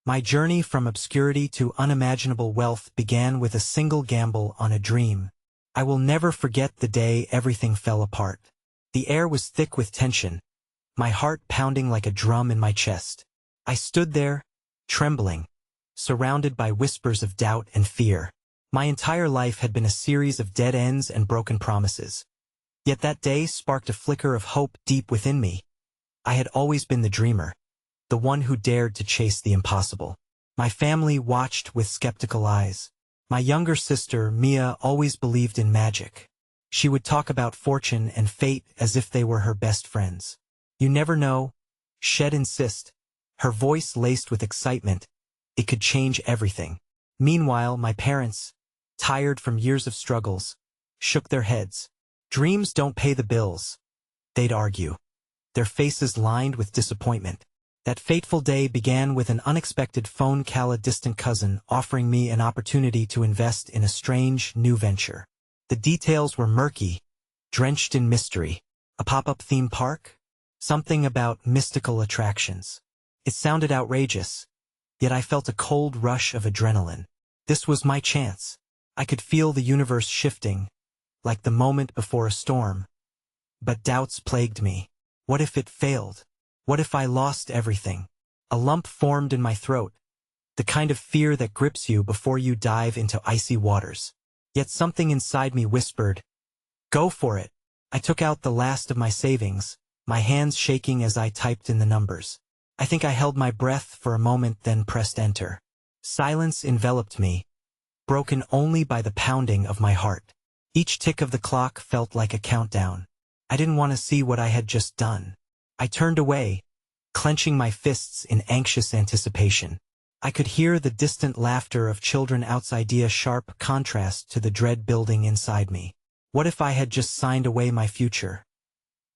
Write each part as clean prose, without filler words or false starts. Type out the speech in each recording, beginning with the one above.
My journey from obscurity to unimaginable wealth began with a single gamble on a dream. I will never forget the day everything fell apart. The air was thick with tension, my heart pounding like a drum in my chest. I stood there, trembling, surrounded by whispers of doubt and fear. My entire life had been a series of dead ends and broken promises. Yet that day sparked a flicker of hope deep within me. I had always been the dreamer, the one who dared to chase the impossible. My family watched with skeptical eyes. My younger sister, Mia, always believed in magic. She would talk about fortune and fate as if they were her best friends. "You never know," she'd insist, her voice laced with excitement. It could change everything. Meanwhile, my parents, tired from years of struggles, shook their heads. "Dreams don't pay the bills," they'd argue, their faces lined with disappointment. That fateful day began with an unexpected phone call, a distant cousin offering me an opportunity to invest in a strange, new venture. The details were murky, drenched in mystery. A pop-up theme park? Something about mystical attractions. It sounded outrageous, yet I felt a cold rush of adrenaline. This was my chance. I could feel the universe shifting, like the moment before a storm. But doubts plagued me. What if it failed? What if I lost everything? A lump formed in my throat, the kind of fear that grips you before you dive into icy waters. Yet something inside me whispered, "Go for it." I took out the last of my savings, my hands shaking as I typed in the numbers. I think I held my breath for a moment, then pressed enter. Silence enveloped me, broken only by the pounding of my heart. Each tick of the clock felt like a countdown. I didn't want to see what I had just done. I turned away, clenching my fists in anxious anticipation. I could hear the distant laughter of children outside, a sharp contrast to the dread building inside me. What if I had just signed away my future?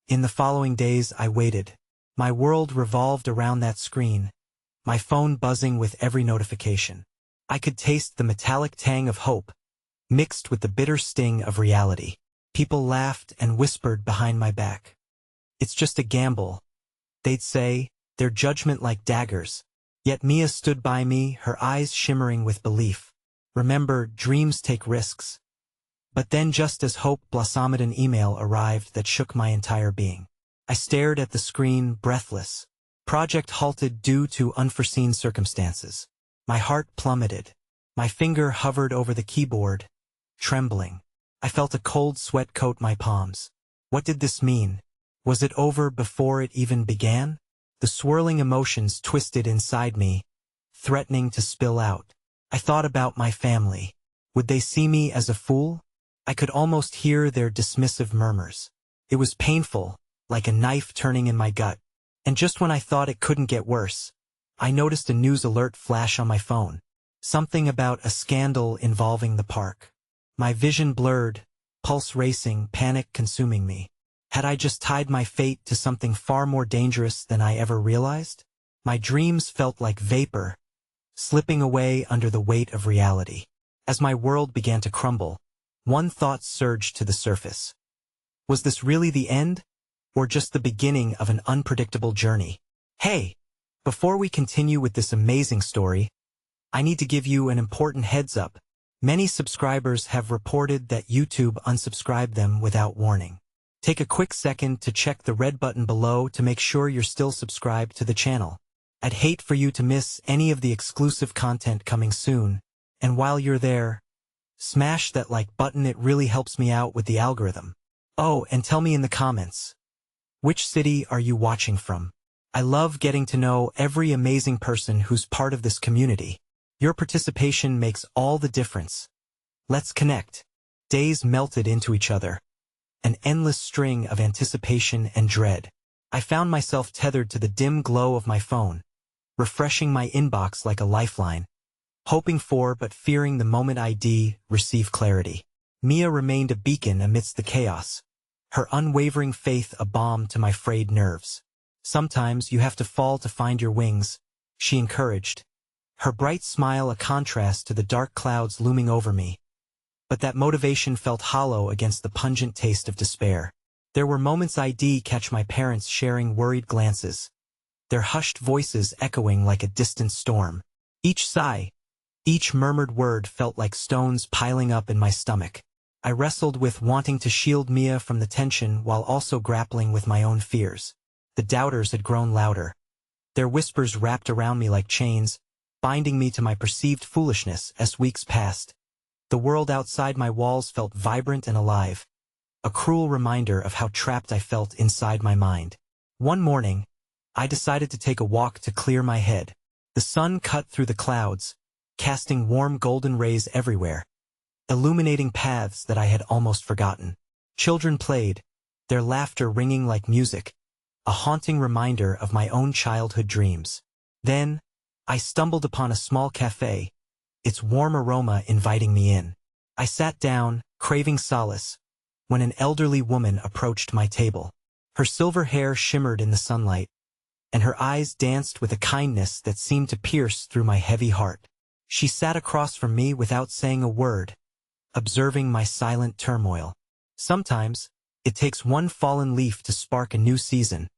In the following days I waited. My world revolved around that screen, my phone buzzing with every notification. I could taste the metallic tang of hope, mixed with the bitter sting of reality. People laughed and whispered behind my back. "It's just a gamble," they'd say, their judgment like daggers. Yet Mia stood by me, her eyes shimmering with belief. "Remember, dreams take risks." But then, just as hope blossomed, an email arrived that shook my entire being. I stared at the screen, breathless. "Project halted due to unforeseen circumstances." My heart plummeted. My finger hovered over the keyboard, trembling. I felt a cold sweat coat my palms. What did this mean? Was it over before it even began? The swirling emotions twisted inside me, threatening to spill out. I thought about my family. Would they see me as a fool? I could almost hear their dismissive murmurs. It was painful, like a knife turning in my gut. And just when I thought it couldn't get worse, I noticed a news alert flash on my phone. Something about a scandal involving the park. My vision blurred, pulse racing, panic consuming me. Had I just tied my fate to something far more dangerous than I ever realized? My dreams felt like vapor, slipping away under the weight of reality. As my world began to crumble, one thought surged to the surface. Was this really the end, or just the beginning of an unpredictable journey? Hey, before we continue with this amazing story, I need to give you an important heads up. Many subscribers have reported that YouTube unsubscribed them without warning. Take a quick second to check the red button below to make sure you're still subscribed to the channel. I'd hate for you to miss any of the exclusive content coming soon, and while you're there, smash that like button. It really helps me out with the algorithm. Oh, and tell me in the comments, which city are you watching from? I love getting to know every amazing person who's part of this community. Your participation makes all the difference. Let's connect. Days melted into each other, an endless string of anticipation and dread. I found myself tethered to the dim glow of my phone, refreshing my inbox like a lifeline, hoping for but fearing the moment I'd receive clarity. Mia remained a beacon amidst the chaos, her unwavering faith a balm to my frayed nerves. "Sometimes you have to fall to find your wings," she encouraged, her bright smile a contrast to the dark clouds looming over me. But that motivation felt hollow against the pungent taste of despair. There were moments I'd catch my parents sharing worried glances, their hushed voices echoing like a distant storm. Each sigh, each murmured word felt like stones piling up in my stomach. I wrestled with wanting to shield Mia from the tension while also grappling with my own fears. The doubters had grown louder. Their whispers wrapped around me like chains, binding me to my perceived foolishness as weeks passed. The world outside my walls felt vibrant and alive, a cruel reminder of how trapped I felt inside my mind. One morning, I decided to take a walk to clear my head. The sun cut through the clouds, casting warm golden rays everywhere, illuminating paths that I had almost forgotten. Children played, their laughter ringing like music, a haunting reminder of my own childhood dreams. Then, I stumbled upon a small cafe, its warm aroma inviting me in. I sat down, craving solace, when an elderly woman approached my table. Her silver hair shimmered in the sunlight, and her eyes danced with a kindness that seemed to pierce through my heavy heart. She sat across from me without saying a word, observing my silent turmoil. Sometimes, it takes one fallen leaf to spark a new season,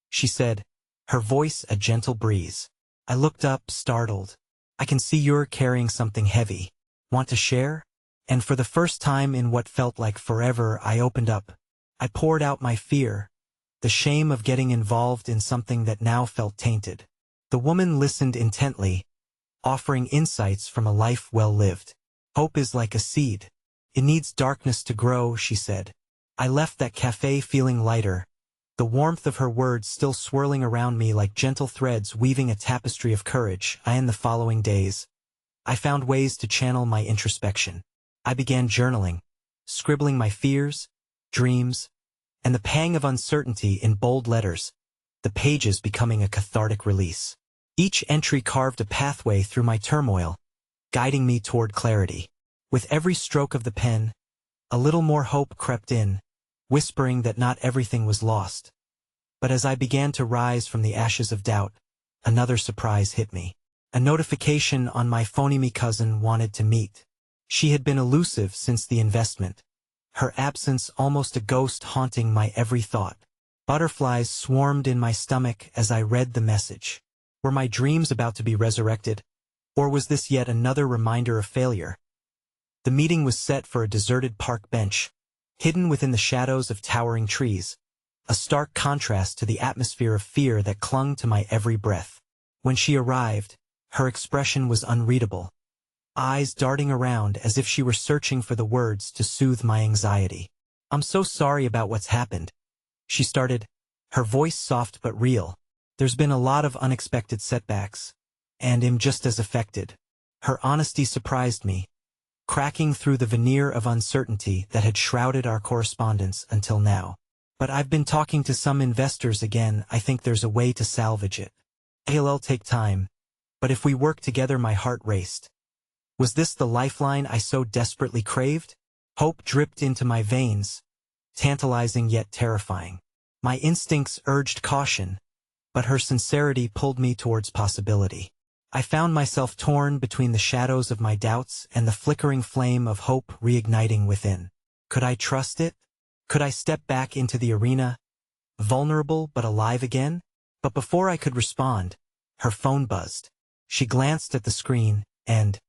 she said, her voice a gentle breeze. I looked up, startled. I can see you're carrying something heavy. Want to share? And for the first time in what felt like forever, I opened up. I poured out my fear, the shame of getting involved in something that now felt tainted. The woman listened intently, offering insights from a life well lived. Hope is like a seed. It needs darkness to grow, she said. I left that cafe feeling lighter, the warmth of her words still swirling around me like gentle threads weaving a tapestry of courage. In the following days, I found ways to channel my introspection. I began journaling, scribbling my fears, dreams, and the pang of uncertainty in bold letters, the pages becoming a cathartic release. Each entry carved a pathway through my turmoil, guiding me toward clarity. With every stroke of the pen, a little more hope crept in, whispering that not everything was lost. But as I began to rise from the ashes of doubt, another surprise hit me. A notification on my phone. My cousin wanted to meet. She had been elusive since the investment, her absence almost a ghost haunting my every thought. Butterflies swarmed in my stomach as I read the message. Were my dreams about to be resurrected, or was this yet another reminder of failure? The meeting was set for a deserted park bench, hidden within the shadows of towering trees, a stark contrast to the atmosphere of fear that clung to my every breath. When she arrived, her expression was unreadable, eyes darting around as if she were searching for the words to soothe my anxiety. I'm so sorry about what's happened, she started, her voice soft but real. There's been a lot of unexpected setbacks, and I'm just as affected. Her honesty surprised me, cracking through the veneer of uncertainty that had shrouded our correspondence until now. But I've been talking to some investors again. I think there's a way to salvage it. It'll take time, but if we work together. My heart raced. Was this the lifeline I so desperately craved? Hope dripped into my veins, tantalizing yet terrifying. My instincts urged caution, but her sincerity pulled me towards possibility. I found myself torn between the shadows of my doubts and the flickering flame of hope reigniting within. Could I trust it? Could I step back into the arena, vulnerable but alive again? But before I could respond, her phone buzzed. She glanced at the screen, and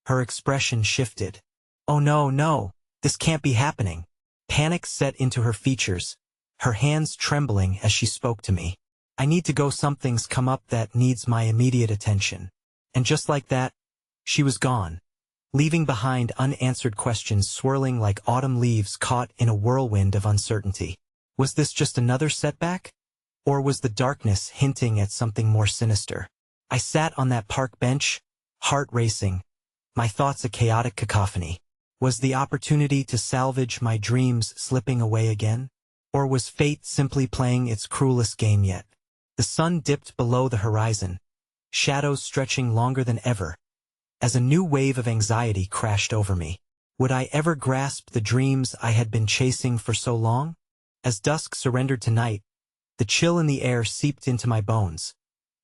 her expression shifted. Oh no, this can't be happening. Panic set into her features, her hands trembling as she spoke to me. I need to go. Something's come up that needs my immediate attention. And just like that, she was gone, leaving behind unanswered questions swirling like autumn leaves caught in a whirlwind of uncertainty. Was this just another setback? Or was the darkness hinting at something more sinister? I sat on that park bench, heart racing, my thoughts a chaotic cacophony. Was the opportunity to salvage my dreams slipping away again? Or was fate simply playing its cruelest game yet? The sun dipped below the horizon, shadows stretching longer than ever, as a new wave of anxiety crashed over me. Would I ever grasp the dreams I had been chasing for so long? As dusk surrendered to night, the chill in the air seeped into my bones,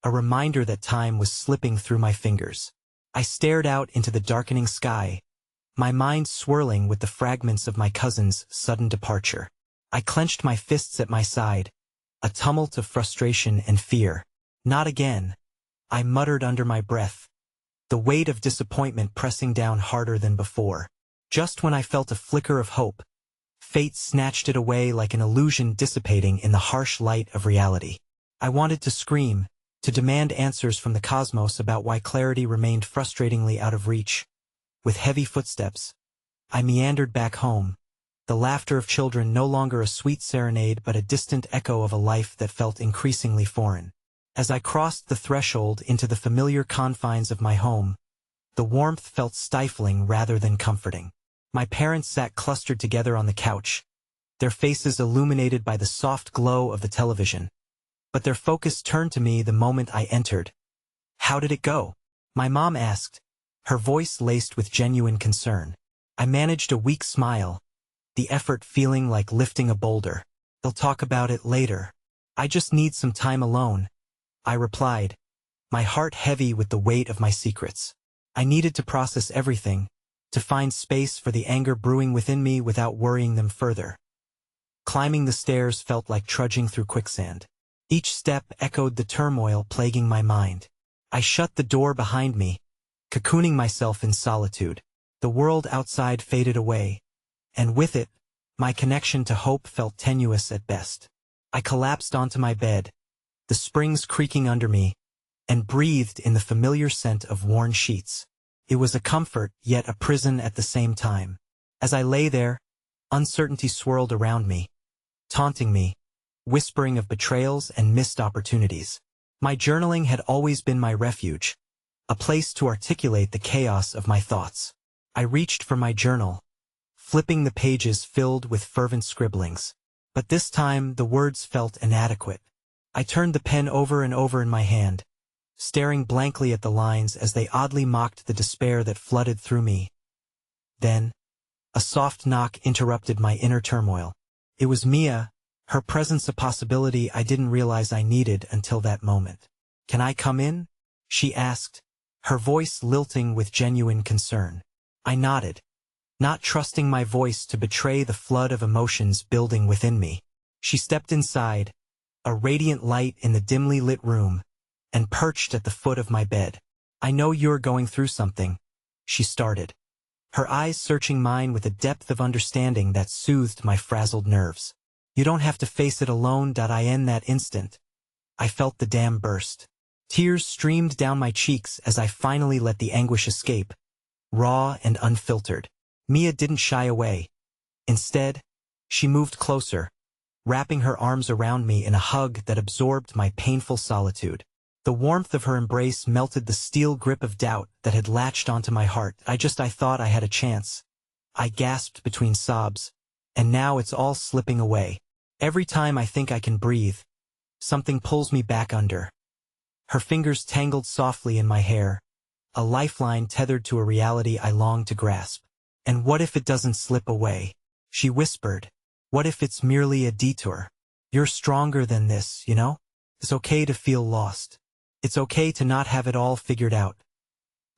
a reminder that time was slipping through my fingers. I stared out into the darkening sky, my mind swirling with the fragments of my cousin's sudden departure. I clenched my fists at my side, a tumult of frustration and fear. Not again, I muttered under my breath, the weight of disappointment pressing down harder than before. Just when I felt a flicker of hope, fate snatched it away like an illusion dissipating in the harsh light of reality. I wanted to scream, to demand answers from the cosmos about why clarity remained frustratingly out of reach. With heavy footsteps, I meandered back home, the laughter of children no longer a sweet serenade but a distant echo of a life that felt increasingly foreign. As I crossed the threshold into the familiar confines of my home, the warmth felt stifling rather than comforting. My parents sat clustered together on the couch, their faces illuminated by the soft glow of the television. But their focus turned to me the moment I entered. "How did it go?" my mom asked, her voice laced with genuine concern. I managed a weak smile, the effort feeling like lifting a boulder. "They'll talk about it later. I just need some time alone," I replied, my heart heavy with the weight of my secrets. I needed to process everything, to find space for the anger brewing within me without worrying them further. Climbing the stairs felt like trudging through quicksand. Each step echoed the turmoil plaguing my mind. I shut the door behind me, cocooning myself in solitude. The world outside faded away, and with it, my connection to hope felt tenuous at best. I collapsed onto my bed, the springs creaking under me, and breathed in the familiar scent of worn sheets. It was a comfort, yet a prison at the same time. As I lay there, uncertainty swirled around me, taunting me, whispering of betrayals and missed opportunities. My journaling had always been my refuge, a place to articulate the chaos of my thoughts. I reached for my journal, flipping the pages filled with fervent scribblings. But this time the words felt inadequate. I turned the pen over and over in my hand, staring blankly at the lines as they oddly mocked the despair that flooded through me. Then, a soft knock interrupted my inner turmoil. It was Mia, her presence a possibility I didn't realize I needed until that moment. "Can I come in?" she asked, her voice lilting with genuine concern. I nodded, not trusting my voice to betray the flood of emotions building within me. She stepped inside, a radiant light in the dimly lit room, and perched at the foot of my bed. "I know you're going through something," she started, her eyes searching mine with a depth of understanding that soothed my frazzled nerves. "You don't have to face it alone." In that instant, I felt the dam burst. Tears streamed down my cheeks as I finally let the anguish escape, raw and unfiltered. Mia didn't shy away. Instead, she moved closer, wrapping her arms around me in a hug that absorbed my painful solitude. The warmth of her embrace melted the steel grip of doubt that had latched onto my heart. I thought I had a chance," I gasped between sobs, "and now it's all slipping away. Every time I think I can breathe, something pulls me back under." Her fingers tangled softly in my hair, a lifeline tethered to a reality I longed to grasp. "And what if it doesn't slip away?" she whispered. "What if it's merely a detour? You're stronger than this, you know? It's okay to feel lost. It's okay to not have it all figured out."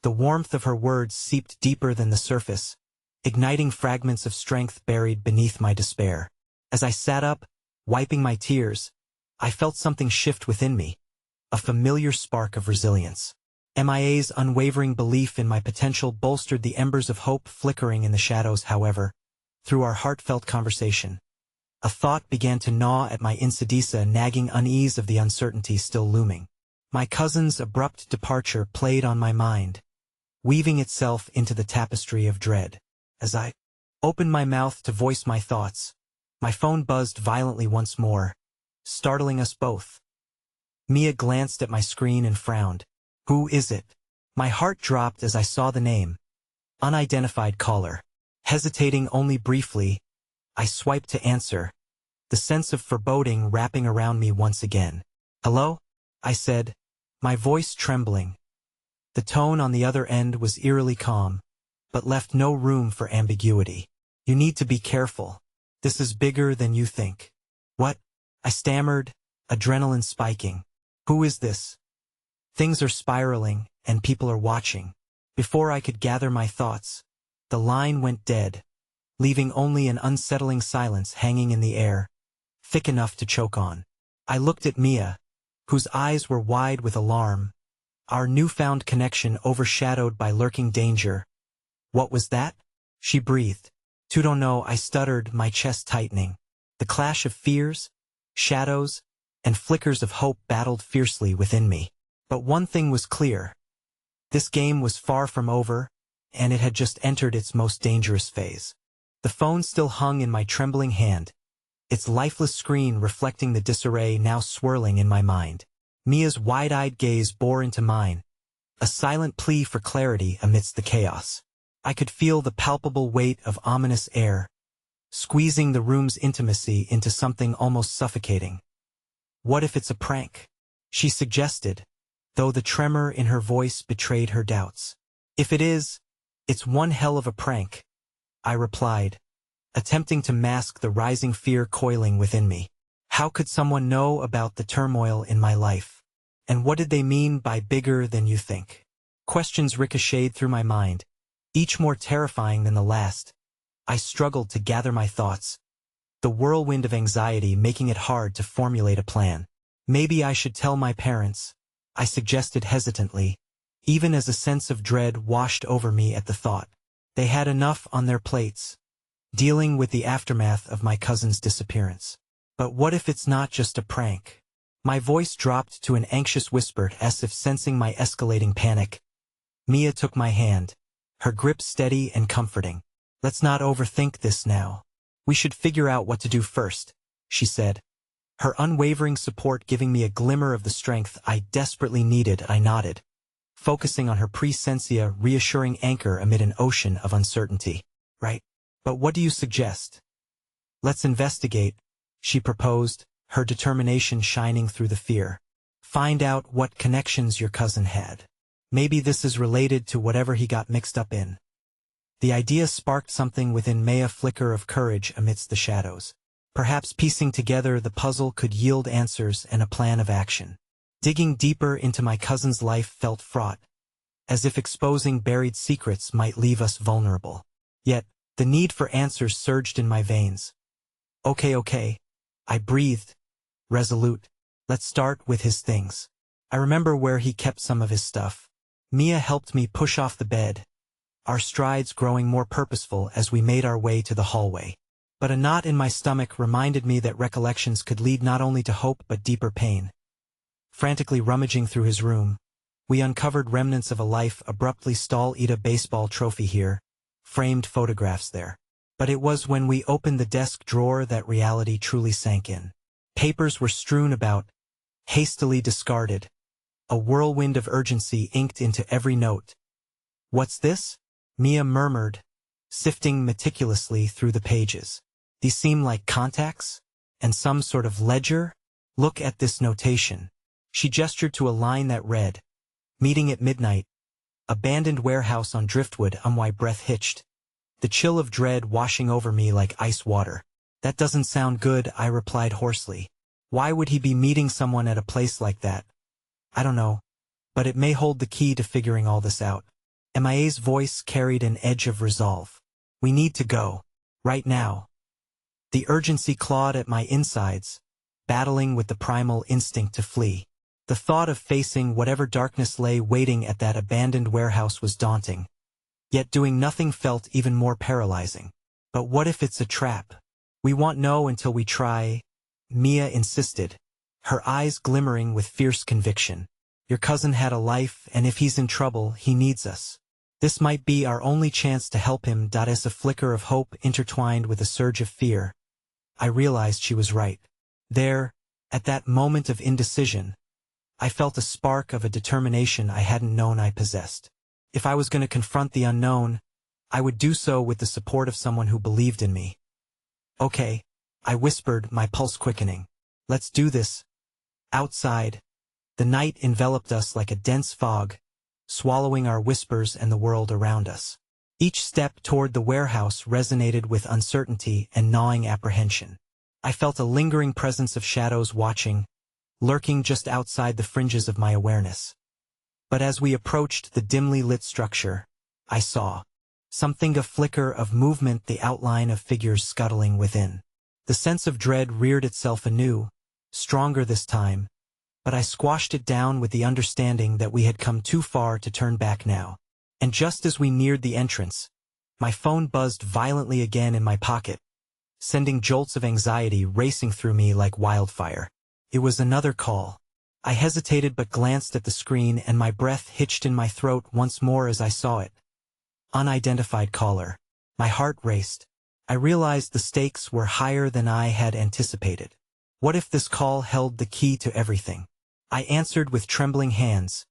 The warmth of her words seeped deeper than the surface, igniting fragments of strength buried beneath my despair. As I sat up, wiping my tears, I felt something shift within me, a familiar spark of resilience. MIA's unwavering belief in my potential bolstered the embers of hope flickering in the shadows. However, through our heartfelt conversation, a thought began to gnaw at my insidisa, nagging unease of the uncertainty still looming. My cousin's abrupt departure played on my mind, weaving itself into the tapestry of dread. As I opened my mouth to voice my thoughts, my phone buzzed violently once more, startling us both. Mia glanced at my screen and frowned. "Who is it?" My heart dropped as I saw the name. Unidentified caller. Hesitating only briefly, I swiped to answer, the sense of foreboding wrapping around me once again. "Hello?" I said, my voice trembling. The tone on the other end was eerily calm, but left no room for ambiguity. "You need to be careful. This is bigger than you think." "What?" I stammered, adrenaline spiking. "Who is this? Things are spiraling, and people are watching." Before I could gather my thoughts, the line went dead, leaving only an unsettling silence hanging in the air, thick enough to choke on. I looked at Mia, whose eyes were wide with alarm, our newfound connection overshadowed by lurking danger. What was that? She breathed. Don't know, I stuttered, my chest tightening. The clash of fears, shadows, and flickers of hope battled fiercely within me. But one thing was clear. This game was far from over, and it had just entered its most dangerous phase. The phone still hung in my trembling hand, its lifeless screen reflecting the disarray now swirling in my mind. Mia's wide-eyed gaze bore into mine, a silent plea for clarity amidst the chaos. I could feel the palpable weight of ominous air, squeezing the room's intimacy into something almost suffocating. What if it's a prank? She suggested, though the tremor in her voice betrayed her doubts. If it is, it's one hell of a prank, I replied, attempting to mask the rising fear coiling within me. How could someone know about the turmoil in my life? And what did they mean by bigger than you think? Questions ricocheted through my mind, each more terrifying than the last. I struggled to gather my thoughts, the whirlwind of anxiety making it hard to formulate a plan. Maybe I should tell my parents, I suggested hesitantly, even as a sense of dread washed over me at the thought. They had enough on their plates, dealing with the aftermath of my cousin's disappearance. But what if it's not just a prank? My voice dropped to an anxious whisper as if sensing my escalating panic. Mia took my hand, her grip steady and comforting. Let's not overthink this now. We should figure out what to do first, she said. Her unwavering support giving me a glimmer of the strength I desperately needed. I nodded, focusing on her presentia reassuring anchor amid an ocean of uncertainty. Right. But what do you suggest? Let's investigate, she proposed, her determination shining through the fear. Find out what connections your cousin had. Maybe this is related to whatever he got mixed up in. The idea sparked something within me, a flicker of courage amidst the shadows. Perhaps piecing together the puzzle could yield answers and a plan of action. Digging deeper into my cousin's life felt fraught, as if exposing buried secrets might leave us vulnerable. Yet, the need for answers surged in my veins. Okay, I breathed, resolute. Let's start with his things. I remember where he kept some of his stuff. Mia helped me push off the bed, our strides growing more purposeful as we made our way to the hallway. But a knot in my stomach reminded me that recollections could lead not only to hope but deeper pain. Frantically rummaging through his room, we uncovered remnants of a life abruptly stalled. A baseball trophy here, framed photographs there. But it was when we opened the desk drawer that reality truly sank in. Papers were strewn about, hastily discarded, a whirlwind of urgency inked into every note. What's this? Mia murmured, sifting meticulously through the pages. These seem like contacts? And some sort of ledger? Look at this notation. She gestured to a line that read, "Meeting at midnight. Abandoned warehouse on Driftwood." My breath hitched, the chill of dread washing over me like ice water. That doesn't sound good, I replied hoarsely. Why would he be meeting someone at a place like that? I don't know, but it may hold the key to figuring all this out. Mia's voice carried an edge of resolve. We need to go. Right now. The urgency clawed at my insides, battling with the primal instinct to flee. The thought of facing whatever darkness lay waiting at that abandoned warehouse was daunting. Yet doing nothing felt even more paralyzing. But what if it's a trap? We won't know until we try, Mia insisted, her eyes glimmering with fierce conviction. Your cousin had a life, and if he's in trouble, he needs us. This might be our only chance to help him. As a flicker of hope intertwined with a surge of fear, I realized she was right. There, at that moment of indecision, I felt a spark of a determination I hadn't known I possessed. If I was going to confront the unknown, I would do so with the support of someone who believed in me. Okay, I whispered, my pulse quickening. Let's do this. Outside, the night enveloped us like a dense fog, swallowing our whispers and the world around us. Each step toward the warehouse resonated with uncertainty and gnawing apprehension. I felt a lingering presence of shadows watching, lurking just outside the fringes of my awareness. But as we approached the dimly lit structure, I saw something, a flicker of movement, the outline of figures scuttling within. The sense of dread reared itself anew, stronger this time, but I squashed it down with the understanding that we had come too far to turn back now. And just as we neared the entrance, my phone buzzed violently again in my pocket, sending jolts of anxiety racing through me like wildfire. It was another call. I hesitated but glanced at the screen, and my breath hitched in my throat once more as I saw it. Unidentified caller. My heart raced. I realized the stakes were higher than I had anticipated. What if this call held the key to everything? I answered with trembling hands,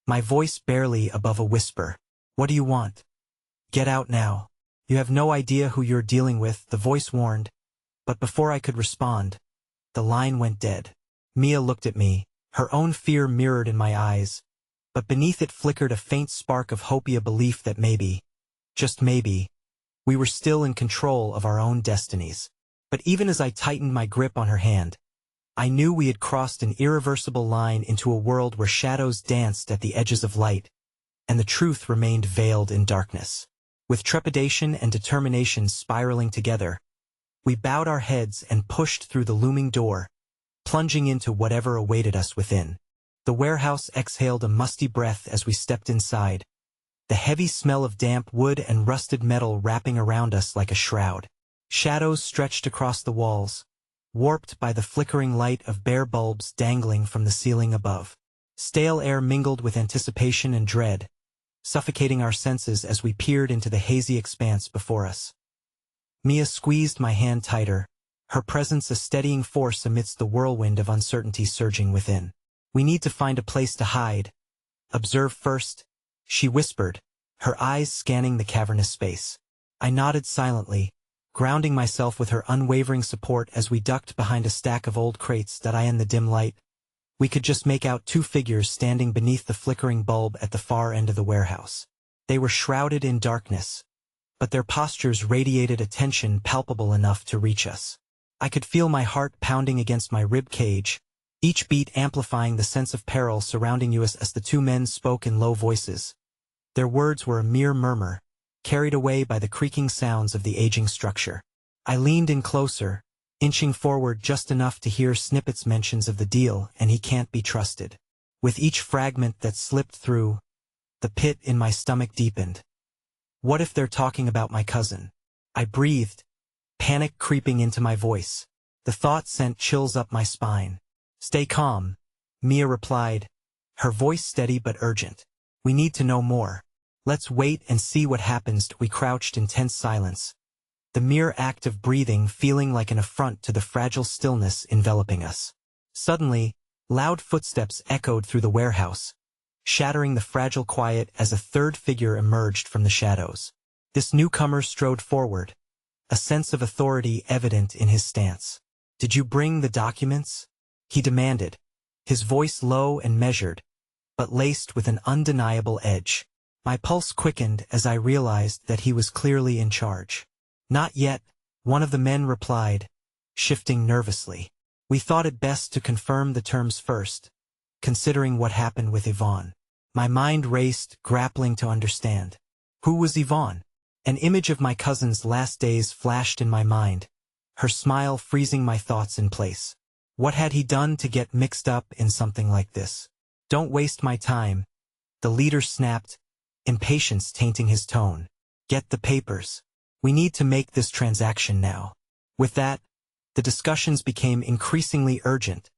my voice barely above a whisper. What do you want? Get out now. You have no idea who you're dealing with, the voice warned. But before I could respond, the line went dead. Mia looked at me, her own fear mirrored in my eyes, but beneath it flickered a faint spark of hope, a belief that maybe, just maybe, we were still in control of our own destinies. But even as I tightened my grip on her hand, I knew we had crossed an irreversible line into a world where shadows danced at the edges of light, and the truth remained veiled in darkness. With trepidation and determination spiraling together, we bowed our heads and pushed through the looming door, plunging into whatever awaited us within. The warehouse exhaled a musty breath as we stepped inside, the heavy smell of damp wood and rusted metal wrapping around us like a shroud. Shadows stretched across the walls, warped by the flickering light of bare bulbs dangling from the ceiling above. Stale air mingled with anticipation and dread, suffocating our senses as we peered into the hazy expanse before us. Mia squeezed my hand tighter, her presence a steadying force amidst the whirlwind of uncertainty surging within. We need to find a place to hide. Observe first, she whispered, her eyes scanning the cavernous space. I nodded silently, grounding myself with her unwavering support as we ducked behind a stack of old crates that in the dim light, we could just make out two figures standing beneath the flickering bulb at the far end of the warehouse. They were shrouded in darkness, but their postures radiated a tension palpable enough to reach us. I could feel my heart pounding against my rib cage, each beat amplifying the sense of peril surrounding us as the two men spoke in low voices. Their words were a mere murmur, carried away by the creaking sounds of the aging structure. I leaned in closer, inching forward just enough to hear snippets mentions of the deal and he can't be trusted. With each fragment that slipped through, the pit in my stomach deepened. What if they're talking about my cousin? I breathed, panic creeping into my voice. The thought sent chills up my spine. Stay calm, Mia replied, her voice steady but urgent. We need to know more. Let's wait and see what happens. We crouched in tense silence, the mere act of breathing feeling like an affront to the fragile stillness enveloping us. Suddenly, loud footsteps echoed through the warehouse, shattering the fragile quiet as a third figure emerged from the shadows. This newcomer strode forward, a sense of authority evident in his stance. Did you bring the documents? He demanded, his voice low and measured, but laced with an undeniable edge. My pulse quickened as I realized that he was clearly in charge. Not yet, one of the men replied, shifting nervously. We thought it best to confirm the terms first, considering what happened with Yvonne. My mind raced, grappling to understand. Who was Yvonne? An image of my cousin's last days flashed in my mind, her smile freezing my thoughts in place. What had he done to get mixed up in something like this? Don't waste my time, the leader snapped, impatience tainting his tone. Get the papers. We need to make this transaction now. With that, the discussions became increasingly urgent,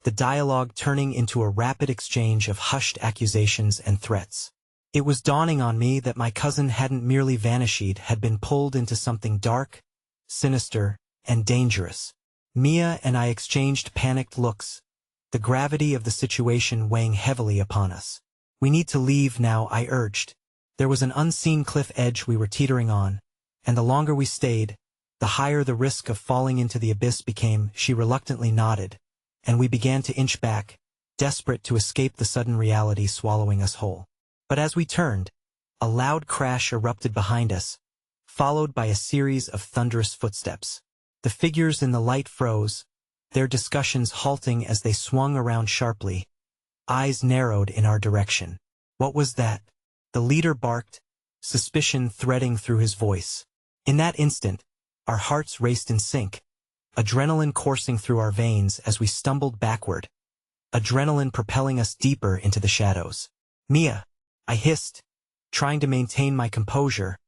the dialogue turning into a rapid exchange of hushed accusations and threats. It was dawning on me that my cousin hadn't merely vanished, had been pulled into something dark, sinister, and dangerous. Mia and I exchanged panicked looks, the gravity of the situation weighing heavily upon us. We need to leave now, I urged. There was an unseen cliff edge we were teetering on, and the longer we stayed, the higher the risk of falling into the abyss became. She reluctantly nodded, and we began to inch back, desperate to escape the sudden reality swallowing us whole. But as we turned, a loud crash erupted behind us, followed by a series of thunderous footsteps. The figures in the light froze, their discussions halting as they swung around sharply, eyes narrowed in our direction. What was that? The leader barked, suspicion threading through his voice. In that instant, our hearts raced in sync, adrenaline coursing through our veins as we stumbled backward, adrenaline propelling us deeper into the shadows. Mia, I hissed, trying to maintain my composure,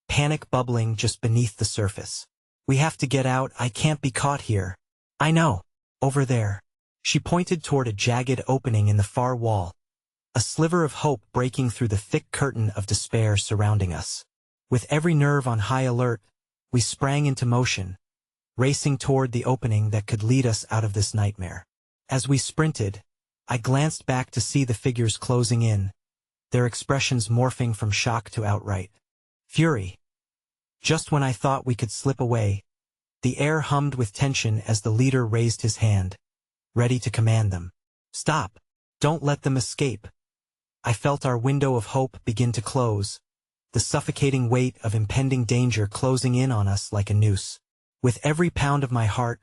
panic bubbling just beneath the surface. We have to get out, I can't be caught here. I know. Over there. She pointed toward a jagged opening in the far wall, a sliver of hope breaking through the thick curtain of despair surrounding us. With every nerve on high alert, we sprang into motion, racing toward the opening that could lead us out of this nightmare. As we sprinted, I glanced back to see the figures closing in, their expressions morphing from shock to outright fury. Just when I thought we could slip away, the air hummed with tension as the leader raised his hand, ready to command them. Stop! Don't let them escape! I felt our window of hope begin to close, the suffocating weight of impending danger closing in on us like a noose. With every pound of my heart,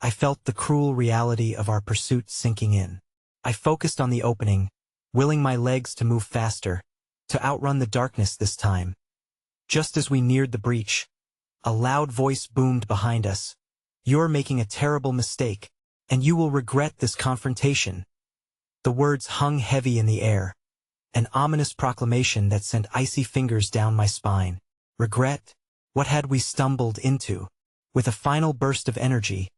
I felt the cruel reality of our pursuit sinking in. I focused on the opening, willing my legs to move faster, to outrun the darkness this time. Just as we neared the breach, a loud voice boomed behind us. You're making a terrible mistake, and you will regret this confrontation. The words hung heavy in the air, an ominous proclamation that sent icy fingers down my spine. Regret? What had we stumbled into? With a final burst of energy,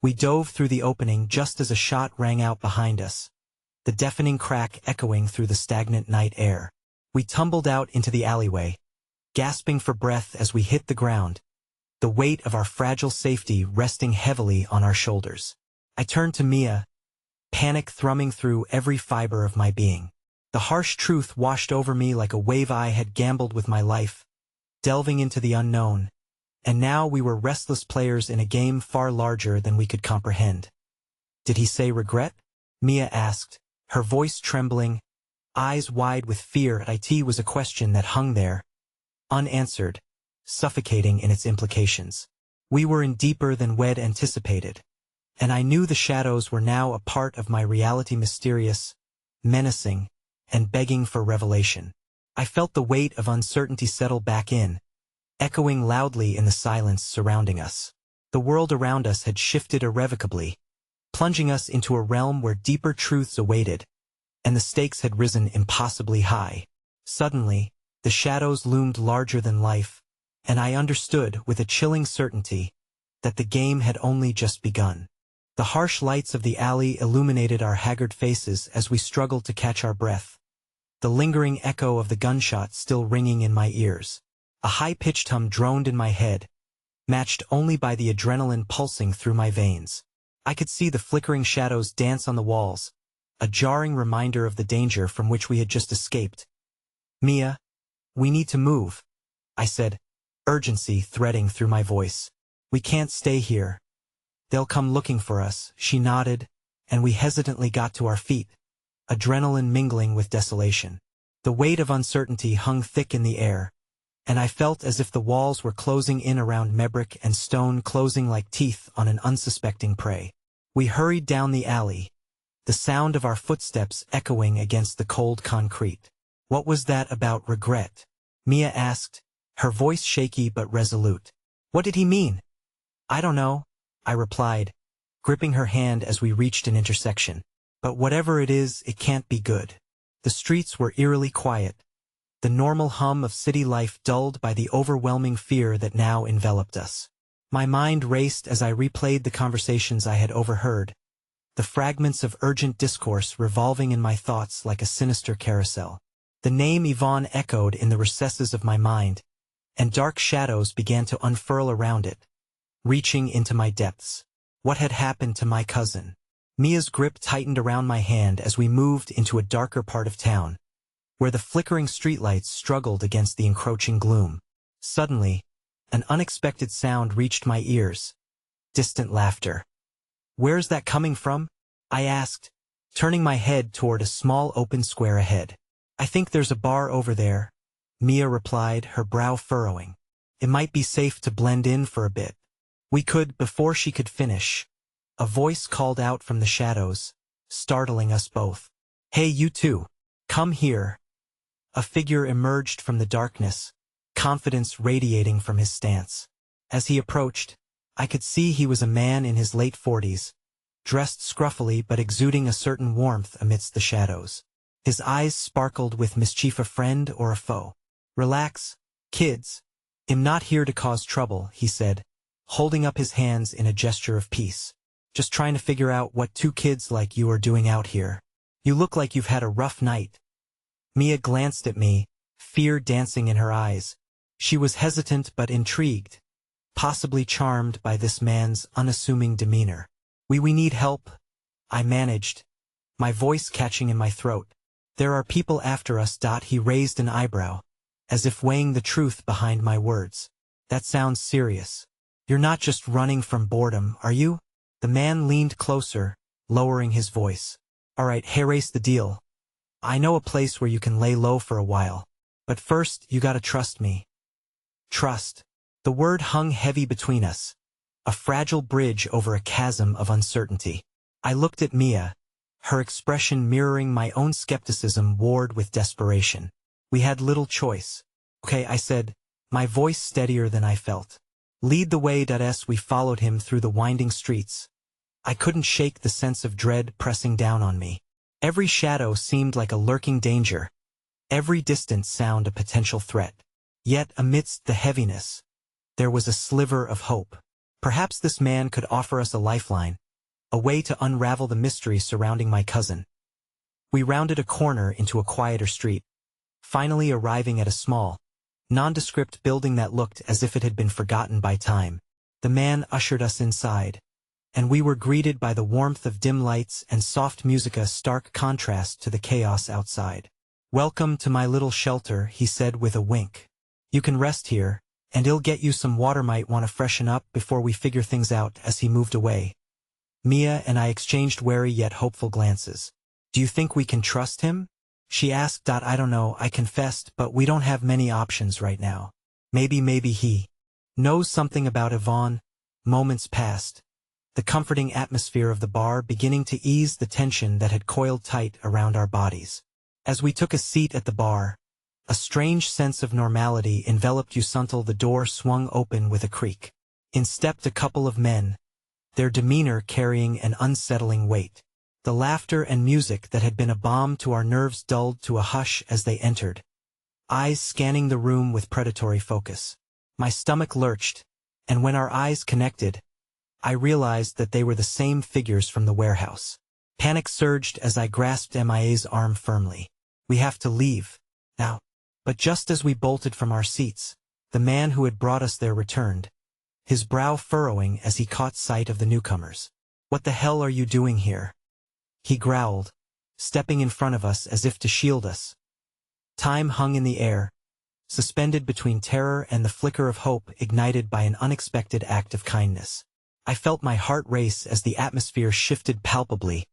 we dove through the opening just as a shot rang out behind us, the deafening crack echoing through the stagnant night air. We tumbled out into the alleyway, gasping for breath as we hit the ground, the weight of our fragile safety resting heavily on our shoulders. I turned to Mia, panic thrumming through every fiber of my being. The harsh truth washed over me like a wave. I had gambled with my life, delving into the unknown, and now we were restless players in a game far larger than we could comprehend. Did he say regret? Mia asked, her voice trembling, eyes wide with fear. It was a question that hung there, unanswered, suffocating in its implications. We were in deeper than we'd anticipated, and I knew the shadows were now a part of my reality, mysterious, menacing, and begging for revelation. I felt the weight of uncertainty settle back in, echoing loudly in the silence surrounding us. The world around us had shifted irrevocably, plunging us into a realm where deeper truths awaited, and the stakes had risen impossibly high. Suddenly, the shadows loomed larger than life, and I understood with a chilling certainty that the game had only just begun. The harsh lights of the alley illuminated our haggard faces as we struggled to catch our breath, the lingering echo of the gunshot still ringing in my ears. A high-pitched hum droned in my head, matched only by the adrenaline pulsing through my veins. I could see the flickering shadows dance on the walls, a jarring reminder of the danger from which we had just escaped. Mia, we need to move, I said, urgency threading through my voice. We can't stay here. They'll come looking for us. She nodded, and we hesitantly got to our feet, adrenaline mingling with desolation. The weight of uncertainty hung thick in the air, and I felt as if the walls were closing in around me, brick and stone closing like teeth on an unsuspecting prey. We hurried down the alley, the sound of our footsteps echoing against the cold concrete. What was that about regret? Mia asked, her voice shaky but resolute. What did he mean? I don't know, I replied, gripping her hand as we reached an intersection. But whatever it is, it can't be good. The streets were eerily quiet, the normal hum of city life dulled by the overwhelming fear that now enveloped us. My mind raced as I replayed the conversations I had overheard, the fragments of urgent discourse revolving in my thoughts like a sinister carousel. The name Yvonne echoed in the recesses of my mind, and dark shadows began to unfurl around it, reaching into my depths. What had happened to my cousin? Mia's grip tightened around my hand as we moved into a darker part of town, where the flickering streetlights struggled against the encroaching gloom. Suddenly, an unexpected sound reached my ears. Distant laughter. Where's that coming from? I asked, turning my head toward a small open square ahead. I think there's a bar over there, Mia replied, her brow furrowing. It might be safe to blend in for a bit. We could. Before she could finish, a voice called out from the shadows, startling us both. Hey, you two, come here. A figure emerged from the darkness, confidence radiating from his stance. As he approached, I could see he was a man in his late 40s, dressed scruffily but exuding a certain warmth amidst the shadows. His eyes sparkled with mischief. A friend or a foe? Relax, kids. I'm not here to cause trouble, he said, holding up his hands in a gesture of peace. Just trying to figure out what two kids like you are doing out here. You look like you've had a rough night. Mia glanced at me, fear dancing in her eyes. She was hesitant but intrigued, possibly charmed by this man's unassuming demeanor. We need help, I managed, my voice catching in my throat. There are people after us. He raised an eyebrow, as if weighing the truth behind my words. That sounds serious. You're not just running from boredom, are you? The man leaned closer, lowering his voice. All right, erase the deal. I know a place where you can lay low for a while. But first, you gotta trust me. Trust. The word hung heavy between us, a fragile bridge over a chasm of uncertainty. I looked at Mia, her expression mirroring my own skepticism warred with desperation. We had little choice. Okay, I said, my voice steadier than I felt. Lead the way. As we followed him through the winding streets, I couldn't shake the sense of dread pressing down on me. Every shadow seemed like a lurking danger, every distant sound a potential threat. Yet amidst the heaviness, there was a sliver of hope. Perhaps this man could offer us a lifeline, a way to unravel the mystery surrounding my cousin. We rounded a corner into a quieter street, finally arriving at a small, nondescript building that looked as if it had been forgotten by time. The man ushered us inside, and we were greeted by the warmth of dim lights and soft music, a stark contrast to the chaos outside. Welcome to my little shelter, he said with a wink. You can rest here, and he'll get you some water. Might want to freshen up before we figure things out. As he moved away, Mia and I exchanged wary yet hopeful glances. Do you think we can trust him? She asked. I don't know, I confessed, but we don't have many options right now. Maybe he knows something about Yvonne. Moments passed, the comforting atmosphere of the bar beginning to ease the tension that had coiled tight around our bodies. As we took a seat at the bar, a strange sense of normality enveloped us until the door swung open with a creak. In stepped a couple of men, their demeanor carrying an unsettling weight. The laughter and music that had been a balm to our nerves dulled to a hush as they entered, eyes scanning the room with predatory focus. My stomach lurched, and when our eyes connected, I realized that they were the same figures from the warehouse. Panic surged as I grasped Mia's arm firmly. We have to leave, now. But just as we bolted from our seats, the man who had brought us there returned, his brow furrowing as he caught sight of the newcomers. What the hell are you doing here? He growled, stepping in front of us as if to shield us. Time hung in the air, suspended between terror and the flicker of hope ignited by an unexpected act of kindness. I felt my heart race as the atmosphere shifted palpably,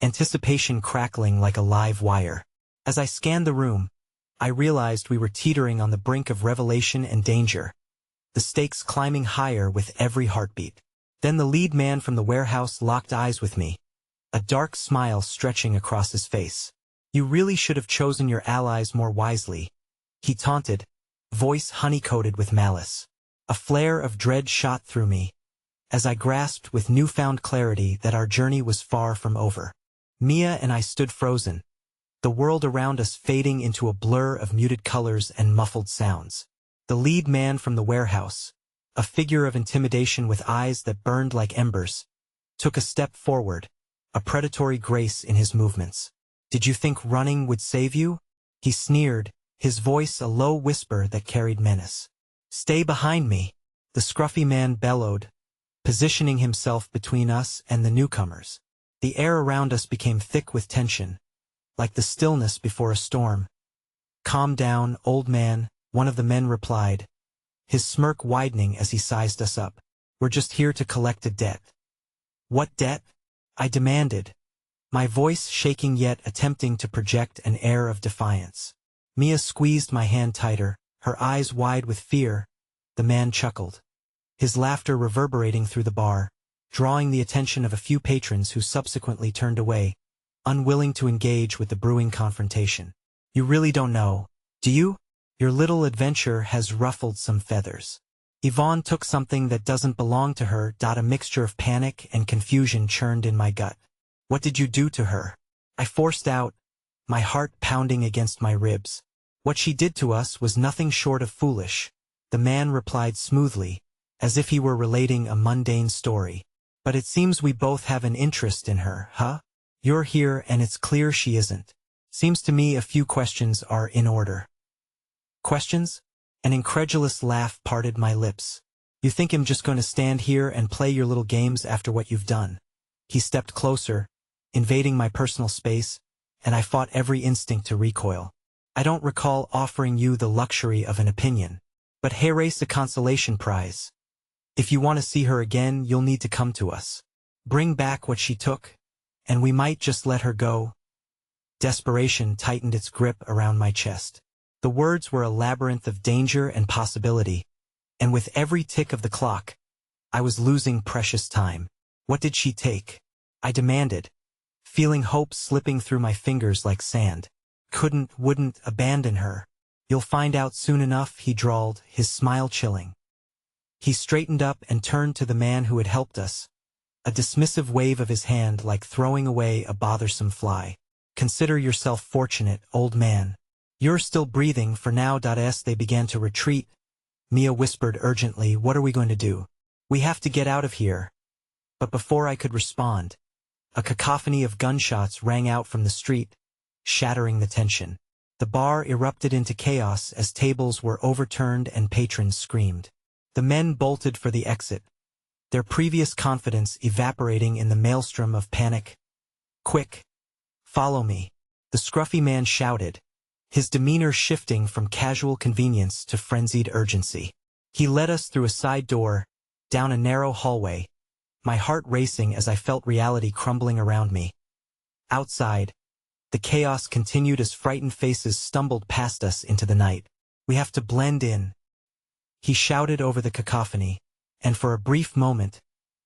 anticipation crackling like a live wire. As I scanned the room, I realized we were teetering on the brink of revelation and danger, the stakes climbing higher with every heartbeat. Then the lead man from the warehouse locked eyes with me, a dark smile stretching across his face. You really should have chosen your allies more wisely, he taunted, voice honey-coated with malice. A flare of dread shot through me, as I grasped with newfound clarity that our journey was far from over. Mia and I stood frozen, the world around us fading into a blur of muted colors and muffled sounds. The lead man from the warehouse, a figure of intimidation with eyes that burned like embers, took a step forward, a predatory grace in his movements. Did you think running would save you? He sneered, his voice a low whisper that carried menace. Stay behind me, the scruffy man bellowed, positioning himself between us and the newcomers. The air around us became thick with tension, like the stillness before a storm. Calm down, old man, one of the men replied, his smirk widening as he sized us up. We're just here to collect a debt. What debt? I demanded, my voice shaking yet attempting to project an air of defiance. Mia squeezed my hand tighter, her eyes wide with fear. The man chuckled, his laughter reverberating through the bar, drawing the attention of a few patrons who subsequently turned away, unwilling to engage with the brewing confrontation. You really don't know, do you? Your little adventure has ruffled some feathers. Yvonne took something that doesn't belong to her. A mixture of panic and confusion churned in my gut. What did you do to her? I forced out, my heart pounding against my ribs. What she did to us was nothing short of foolish, the man replied smoothly, as if he were relating a mundane story. But it seems we both have an interest in her, huh? You're here and it's clear she isn't. Seems to me a few questions are in order. Questions? An incredulous laugh parted my lips. You think I'm just going to stand here and play your little games after what you've done? He stepped closer, invading my personal space, and I fought every instinct to recoil. I don't recall offering you the luxury of an opinion. But here's a consolation prize. If you want to see her again, you'll need to come to us. Bring back what she took, and we might just let her go. Desperation tightened its grip around my chest. The words were a labyrinth of danger and possibility, and with every tick of the clock, I was losing precious time. What did she take? I demanded, feeling hope slipping through my fingers like sand. Wouldn't abandon her. You'll find out soon enough, he drawled, his smile chilling. He straightened up and turned to the man who had helped us, a dismissive wave of his hand like throwing away a bothersome fly. Consider yourself fortunate, old man. You're still breathing for now. As they began to retreat, Mia whispered urgently, what are we going to do? We have to get out of here. But before I could respond, a cacophony of gunshots rang out from the street, shattering the tension. The bar erupted into chaos as tables were overturned and patrons screamed. The men bolted for the exit, their previous confidence evaporating in the maelstrom of panic. Quick! Follow me, the scruffy man shouted, his demeanor shifting from casual convenience to frenzied urgency. He led us through a side door, down a narrow hallway, my heart racing as I felt reality crumbling around me. Outside, the chaos continued as frightened faces stumbled past us into the night. We have to blend in, he shouted over the cacophony, and for a brief moment,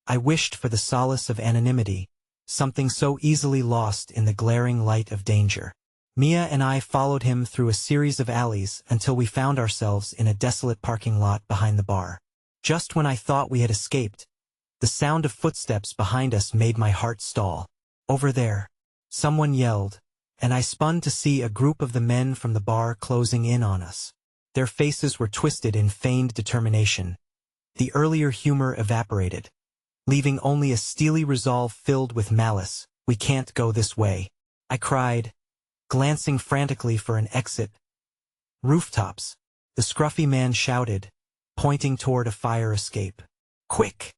I wished for the solace of anonymity, something so easily lost in the glaring light of danger. Mia and I followed him through a series of alleys until we found ourselves in a desolate parking lot behind the bar. Just when I thought we had escaped, the sound of footsteps behind us made my heart stall. Over there, someone yelled, and I spun to see a group of the men from the bar closing in on us. Their faces were twisted in feigned determination. The earlier humor evaporated, leaving only a steely resolve filled with malice. We can't go this way, I cried, glancing frantically for an exit. Rooftops, the scruffy man shouted, pointing toward a fire escape. Quick!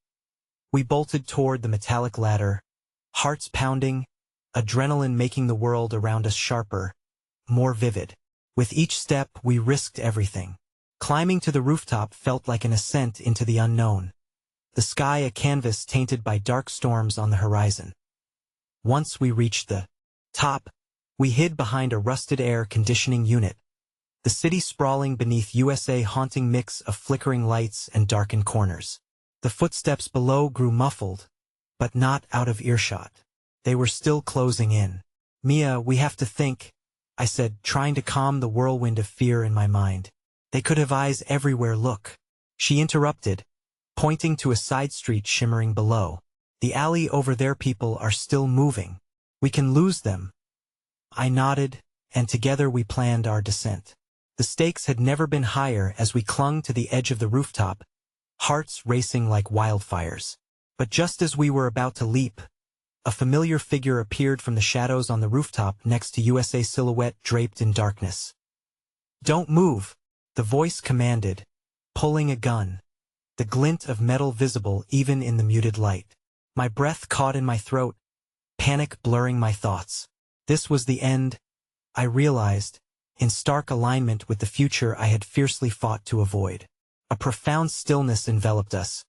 We bolted toward the metallic ladder, hearts pounding, adrenaline making the world around us sharper, more vivid. With each step, we risked everything. Climbing to the rooftop felt like an ascent into the unknown, the sky a canvas tainted by dark storms on the horizon. Once we reached the top, we hid behind a rusted air conditioning unit, the city sprawling beneath USA haunting mix of flickering lights and darkened corners. The footsteps below grew muffled, but not out of earshot. They were still closing in. Mia, we have to think, I said, trying to calm the whirlwind of fear in my mind. They could have eyes everywhere. Look. She interrupted, pointing to a side street shimmering below. The alley over there, people are still moving. We can lose them. I nodded, and together we planned our descent. The stakes had never been higher as we clung to the edge of the rooftop, hearts racing like wildfires. But just as we were about to leap, a familiar figure appeared from the shadows on the rooftop next to USA silhouette draped in darkness. Don't move, the voice commanded, pulling a gun, the glint of metal visible even in the muted light. My breath caught in my throat, panic blurring my thoughts. This was the end, I realized, in stark alignment with the future I had fiercely fought to avoid. A profound stillness enveloped us.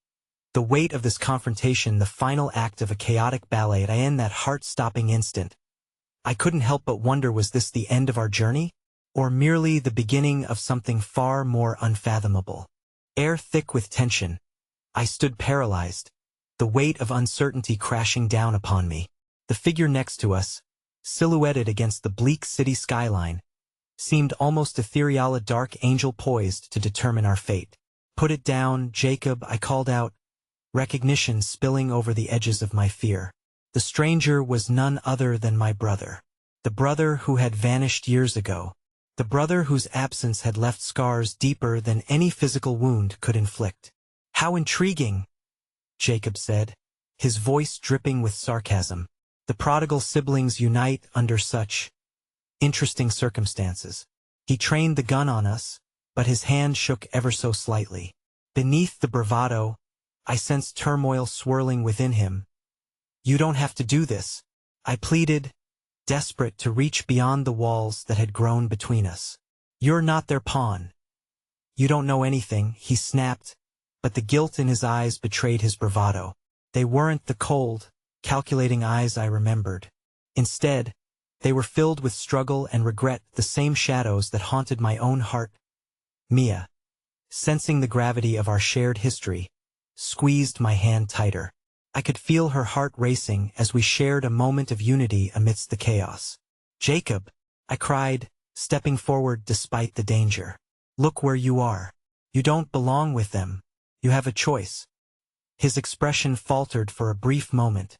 The weight of this confrontation, the final act of a chaotic ballet, in that heart-stopping instant. I couldn't help but wonder, was this the end of our journey? Or merely the beginning of something far more unfathomable? Air thick with tension, I stood paralyzed, the weight of uncertainty crashing down upon me. The figure next to us, silhouetted against the bleak city skyline, seemed almost ethereal, a dark angel poised to determine our fate. Put it down, Jacob, I called out, recognition spilling over the edges of my fear. The stranger was none other than my brother. The brother who had vanished years ago. The brother whose absence had left scars deeper than any physical wound could inflict. How intriguing, Jacob said, his voice dripping with sarcasm. The prodigal siblings unite under such interesting circumstances. He trained the gun on us, but his hand shook ever so slightly. Beneath the bravado, I sensed turmoil swirling within him. You don't have to do this, I pleaded, desperate to reach beyond the walls that had grown between us. You're not their pawn. You don't know anything, he snapped, but the guilt in his eyes betrayed his bravado. They weren't the cold, calculating eyes I remembered. Instead, they were filled with struggle and regret, the same shadows that haunted my own heart. Mia, sensing the gravity of our shared history, squeezed my hand tighter. I could feel her heart racing as we shared a moment of unity amidst the chaos. Jacob, I cried, stepping forward despite the danger. Look where you are. You don't belong with them. You have a choice. His expression faltered for a brief moment,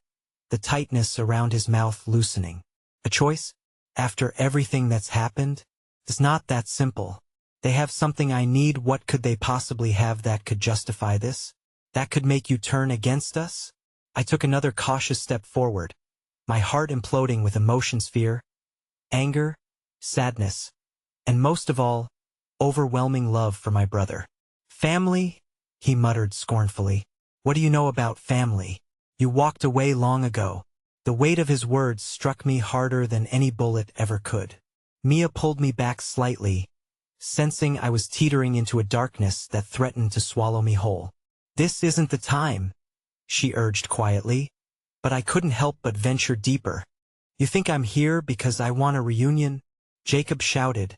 the tightness around his mouth loosening. A choice? After everything that's happened? It's not that simple. They have something I need. What could they possibly have that could justify this? That could make you turn against us? I took another cautious step forward, my heart imploding with emotions: fear, anger, sadness, and most of all, overwhelming love for my brother. Family? He muttered scornfully. What do you know about family? You walked away long ago. The weight of his words struck me harder than any bullet ever could. Mia pulled me back slightly, sensing I was teetering into a darkness that threatened to swallow me whole. This isn't the time, she urged quietly, but I couldn't help but venture deeper. You think I'm here because I want a reunion? Jacob shouted,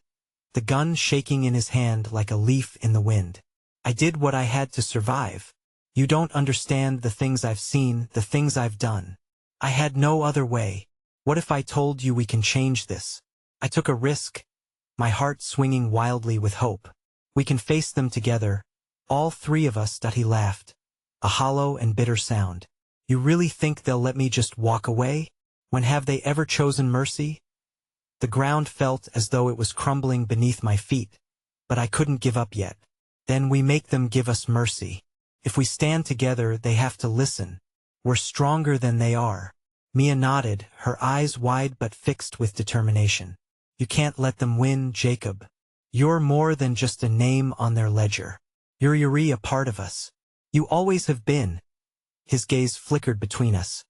the gun shaking in his hand like a leaf in the wind. I did what I had to survive. You don't understand the things I've seen, the things I've done. I had no other way. What if I told you we can change this? I took a risk, my heart swinging wildly with hope. We can face them together, all three of us. He laughed, a hollow and bitter sound. You really think they'll let me just walk away? When have they ever chosen mercy? The ground felt as though it was crumbling beneath my feet, but I couldn't give up yet. Then we make them give us mercy. If we stand together, they have to listen. We're stronger than they are. Mia nodded, her eyes wide but fixed with determination. You can't let them win, Jacob. You're more than just a name on their ledger. You're a part of us. You always have been. His gaze flickered between us,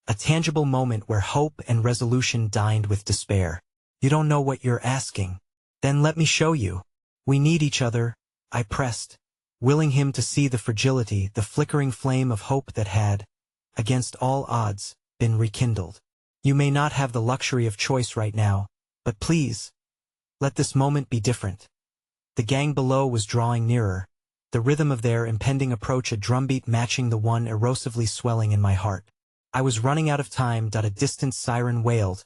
a tangible moment where hope and resolution dined with despair. You don't know what you're asking. Then let me show you. We need each other, I pressed, willing him to see the fragility, the flickering flame of hope that had, against all odds, been rekindled. You may not have the luxury of choice right now, but please, let this moment be different. The gang below was drawing nearer, the rhythm of their impending approach a drumbeat matching the one erosively swelling in my heart. I was running out of time. A distant siren wailed,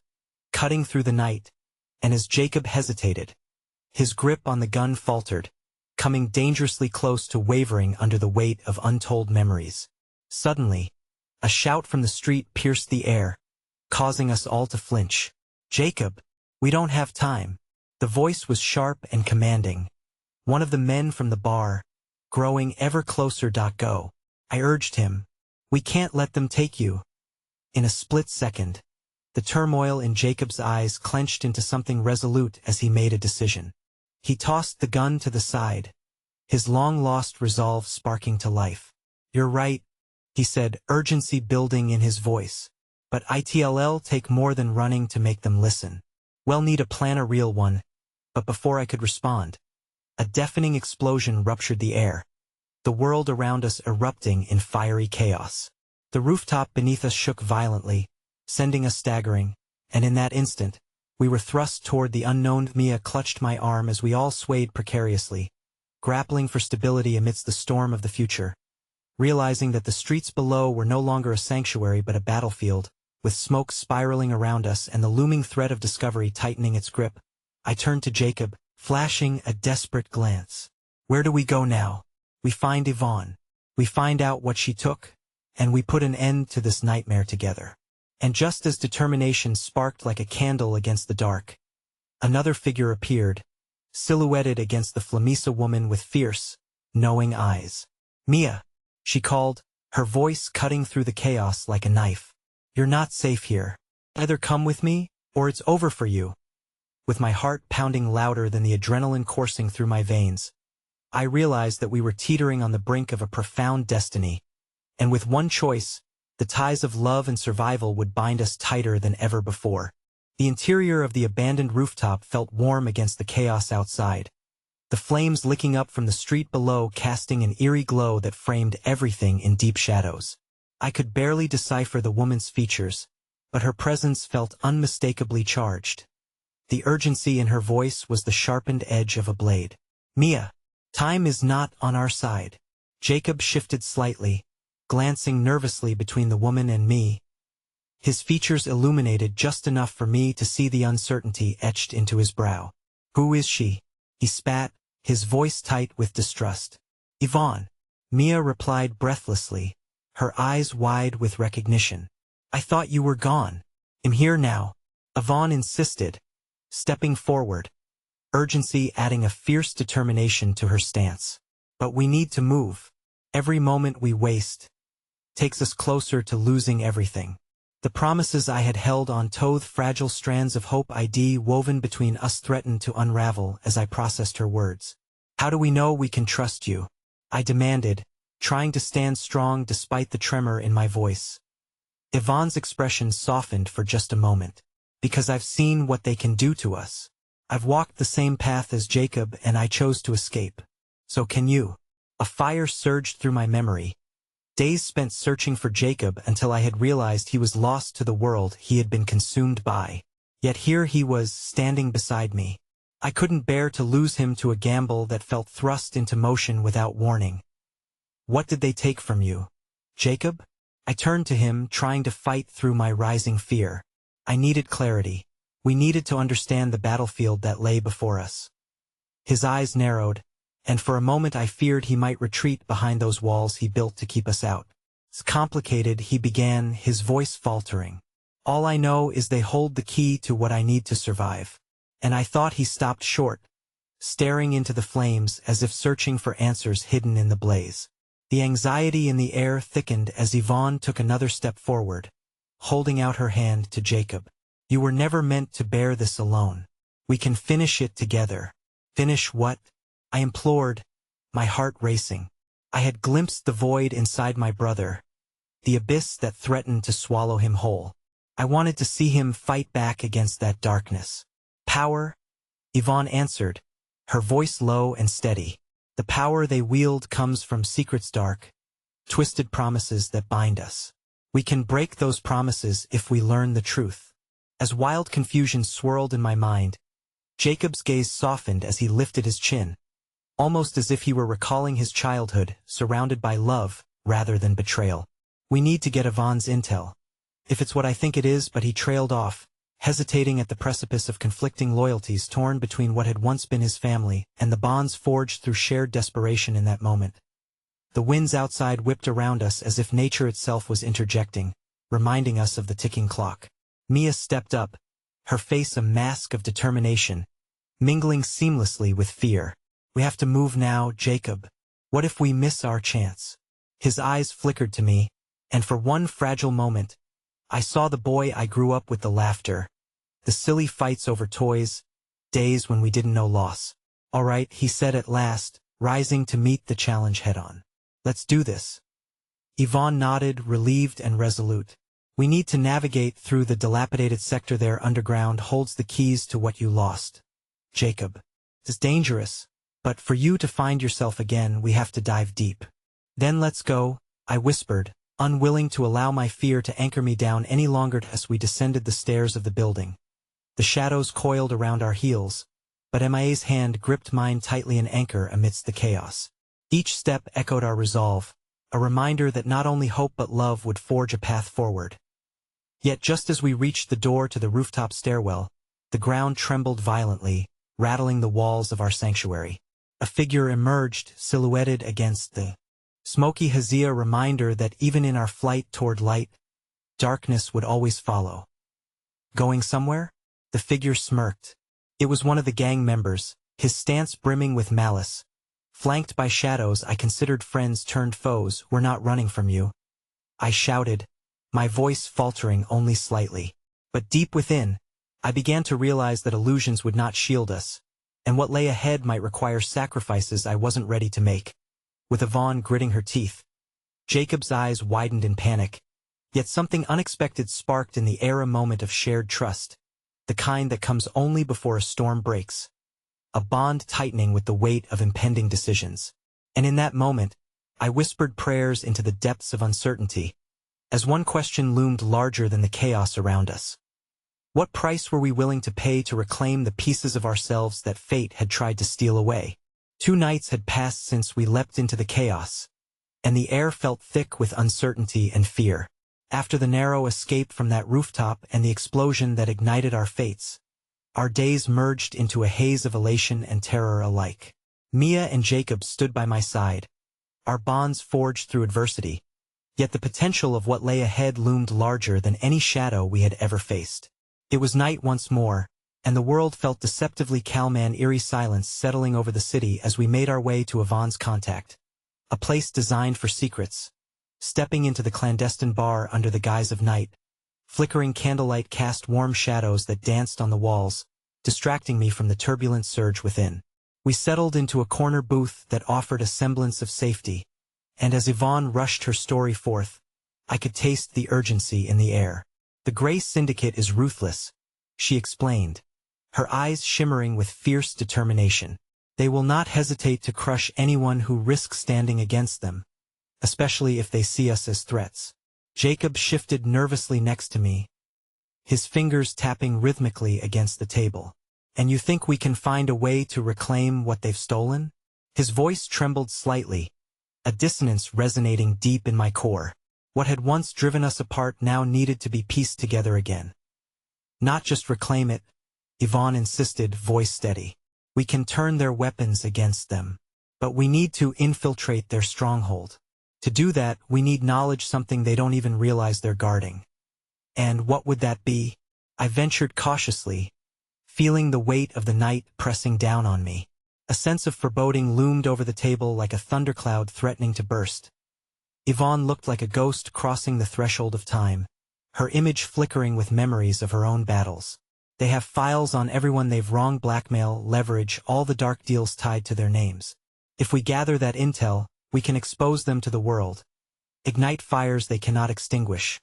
cutting through the night, and as Jacob hesitated, his grip on the gun faltered, coming dangerously close to wavering under the weight of untold memories. Suddenly, a shout from the street pierced the air, causing us all to flinch. Jacob, we don't have time. The voice was sharp and commanding. One of the men from the bar, growing ever closer. Go. I urged him. We can't let them take you. In a split second, the turmoil in Jacob's eyes clenched into something resolute as he made a decision. He tossed the gun to the side, his long-lost resolve sparking to life. You're right, he said, urgency building in his voice. But it'll take more than running to make them listen. We'll need a plan, a real one. But before I could respond, a deafening explosion ruptured the air, the world around us erupting in fiery chaos. The rooftop beneath us shook violently, sending us staggering, and in that instant, we were thrust toward the unknown. Mia clutched my arm as we all swayed precariously, grappling for stability amidst the storm of the future. Realizing that the streets below were no longer a sanctuary but a battlefield, with smoke spiraling around us and the looming threat of discovery tightening its grip, I turned to Jacob, flashing a desperate glance. Where do we go now? We find Yvonne. We find out what she took, and we put an end to this nightmare together. And just as determination sparked like a candle against the dark, another figure appeared, silhouetted against the Flamisa woman with fierce, knowing eyes. "Mia," she called, her voice cutting through the chaos like a knife. "You're not safe here. Either come with me, or it's over for you." With my heart pounding louder than the adrenaline coursing through my veins, I realized that we were teetering on the brink of a profound destiny, and with one choice, the ties of love and survival would bind us tighter than ever before. The interior of the abandoned rooftop felt warm against the chaos outside, the flames licking up from the street below casting an eerie glow that framed everything in deep shadows. I could barely decipher the woman's features, but her presence felt unmistakably charged. The urgency in her voice was the sharpened edge of a blade. "Mia, time is not on our side." Jacob shifted slightly, glancing nervously between the woman and me. His features illuminated just enough for me to see the uncertainty etched into his brow. "Who is she?" he spat, his voice tight with distrust. "Yvonne," Mia replied breathlessly, her eyes wide with recognition. "I thought you were gone." "I'm here now," Yvonne insisted, stepping forward, urgency adding a fierce determination to her stance. "But we need to move. Every moment we waste takes us closer to losing everything." The promises I had held on toed fragile strands of hope ID woven between us threatened to unravel as I processed her words. "How do we know we can trust you?" I demanded, trying to stand strong despite the tremor in my voice. Yvonne's expression softened for just a moment. "Because I've seen what they can do to us. I've walked the same path as Jacob and I chose to escape. So can you." A fire surged through my memory. Days spent searching for Jacob until I had realized he was lost to the world he had been consumed by. Yet here he was, standing beside me. I couldn't bear to lose him to a gamble that felt thrust into motion without warning. "What did they take from you, Jacob?" I turned to him, trying to fight through my rising fear. I needed clarity. We needed to understand the battlefield that lay before us. His eyes narrowed, and for a moment I feared he might retreat behind those walls he built to keep us out. "It's complicated," he began, his voice faltering. "All I know is they hold the key to what I need to survive." And I thought he stopped short, staring into the flames as if searching for answers hidden in the blaze. The anxiety in the air thickened as Yvonne took another step forward, holding out her hand to Jacob. "You were never meant to bear this alone. We can finish it together." "Finish what?" I implored, my heart racing. I had glimpsed the void inside my brother, the abyss that threatened to swallow him whole. I wanted to see him fight back against that darkness. "Power?" Yvonne answered, her voice low and steady. "The power they wield comes from secrets dark, twisted promises that bind us. We can break those promises if we learn the truth." As wild confusion swirled in my mind, Jacob's gaze softened as he lifted his chin, almost as if he were recalling his childhood, surrounded by love rather than betrayal. "We need to get Yvonne's intel. If it's what I think it is," but he trailed off, hesitating at the precipice of conflicting loyalties torn between what had once been his family and the bonds forged through shared desperation in that moment. The winds outside whipped around us as if nature itself was interjecting, reminding us of the ticking clock. Mia stepped up, her face a mask of determination, mingling seamlessly with fear. "We have to move now, Jacob. What if we miss our chance?" His eyes flickered to me, and for one fragile moment, I saw the boy I grew up with, the laughter, the silly fights over toys, days when we didn't know loss. "All right," he said at last, rising to meet the challenge head-on. "Let's do this." Yvonne nodded, relieved and resolute. "We need to navigate through the dilapidated sector there underground holds the keys to what you lost, Jacob. It's dangerous, but for you to find yourself again, we have to dive deep." "Then let's go," I whispered, unwilling to allow my fear to anchor me down any longer as we descended the stairs of the building. The shadows coiled around our heels, but MIA's hand gripped mine tightly, an anchor amidst the chaos. Each step echoed our resolve, a reminder that not only hope but love would forge a path forward. Yet just as we reached the door to the rooftop stairwell, the ground trembled violently, rattling the walls of our sanctuary. A figure emerged, silhouetted against the smoky haze, a reminder that even in our flight toward light, darkness would always follow. Going somewhere? The figure smirked. It was one of the gang members, his stance brimming with malice. Flanked by shadows I considered friends turned foes. "We're not running from you," I shouted, my voice faltering only slightly. But deep within, I began to realize that illusions would not shield us, and what lay ahead might require sacrifices I wasn't ready to make. With Yvonne gritting her teeth, Jacob's eyes widened in panic, yet something unexpected sparked in the air, a moment of shared trust, the kind that comes only before a storm breaks. A bond tightening with the weight of impending decisions. And in that moment, I whispered prayers into the depths of uncertainty, as one question loomed larger than the chaos around us. What price were we willing to pay to reclaim the pieces of ourselves that fate had tried to steal away? 2 nights had passed since we leapt into the chaos, and the air felt thick with uncertainty and fear. After the narrow escape from that rooftop and the explosion that ignited our fates, our days merged into a haze of elation and terror alike. Mia and Jacob stood by my side, our bonds forged through adversity, yet the potential of what lay ahead loomed larger than any shadow we had ever faced. It was night once more, and the world felt deceptively calm, an eerie silence settling over the city as we made our way to Yvonne's contact, a place designed for secrets. Stepping into the clandestine bar under the guise of night, flickering candlelight cast warm shadows that danced on the walls, distracting me from the turbulent surge within. We settled into a corner booth that offered a semblance of safety, and as Yvonne rushed her story forth, I could taste the urgency in the air. "The Grey Syndicate is ruthless," she explained, her eyes shimmering with fierce determination. "They will not hesitate to crush anyone who risks standing against them, especially if they see us as threats." Jacob shifted nervously next to me, his fingers tapping rhythmically against the table. "And you think we can find a way to reclaim what they've stolen?" His voice trembled slightly, a dissonance resonating deep in my core. What had once driven us apart now needed to be pieced together again. "Not just reclaim it," Yvonne insisted, voice steady. "We can turn their weapons against them. But we need to infiltrate their stronghold. To do that, we need knowledge, something they don't even realize they're guarding." "And what would that be?" I ventured cautiously, feeling the weight of the night pressing down on me. A sense of foreboding loomed over the table like a thundercloud threatening to burst. Yvonne looked like a ghost crossing the threshold of time, her image flickering with memories of her own battles. "They have files on everyone they've wronged, blackmail, leverage, all the dark deals tied to their names. If we gather that intel, we can expose them to the world, ignite fires they cannot extinguish."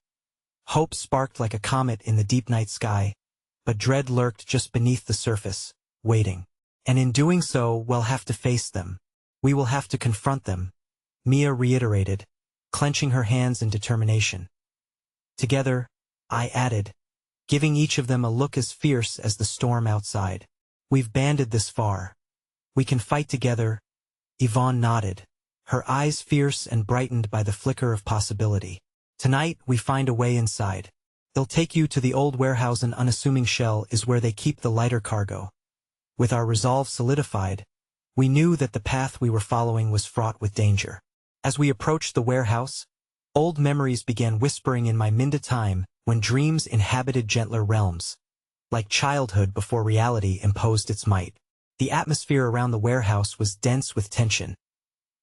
Hope sparked like a comet in the deep night sky, but dread lurked just beneath the surface, waiting. "And in doing so, we'll have to face them. We will have to confront them," Mia reiterated, clenching her hands in determination. "Together," I added, giving each of them a look as fierce as the storm outside. "We've banded this far. We can fight together." Yvonne nodded, her eyes fierce and brightened by the flicker of possibility. "Tonight, we find a way inside. They'll take you to the old warehouse. An unassuming shell is where they keep the lighter cargo." With our resolve solidified, we knew that the path we were following was fraught with danger. As we approached the warehouse, old memories began whispering in my mind, a time when dreams inhabited gentler realms, like childhood before reality imposed its might. The atmosphere around the warehouse was dense with tension.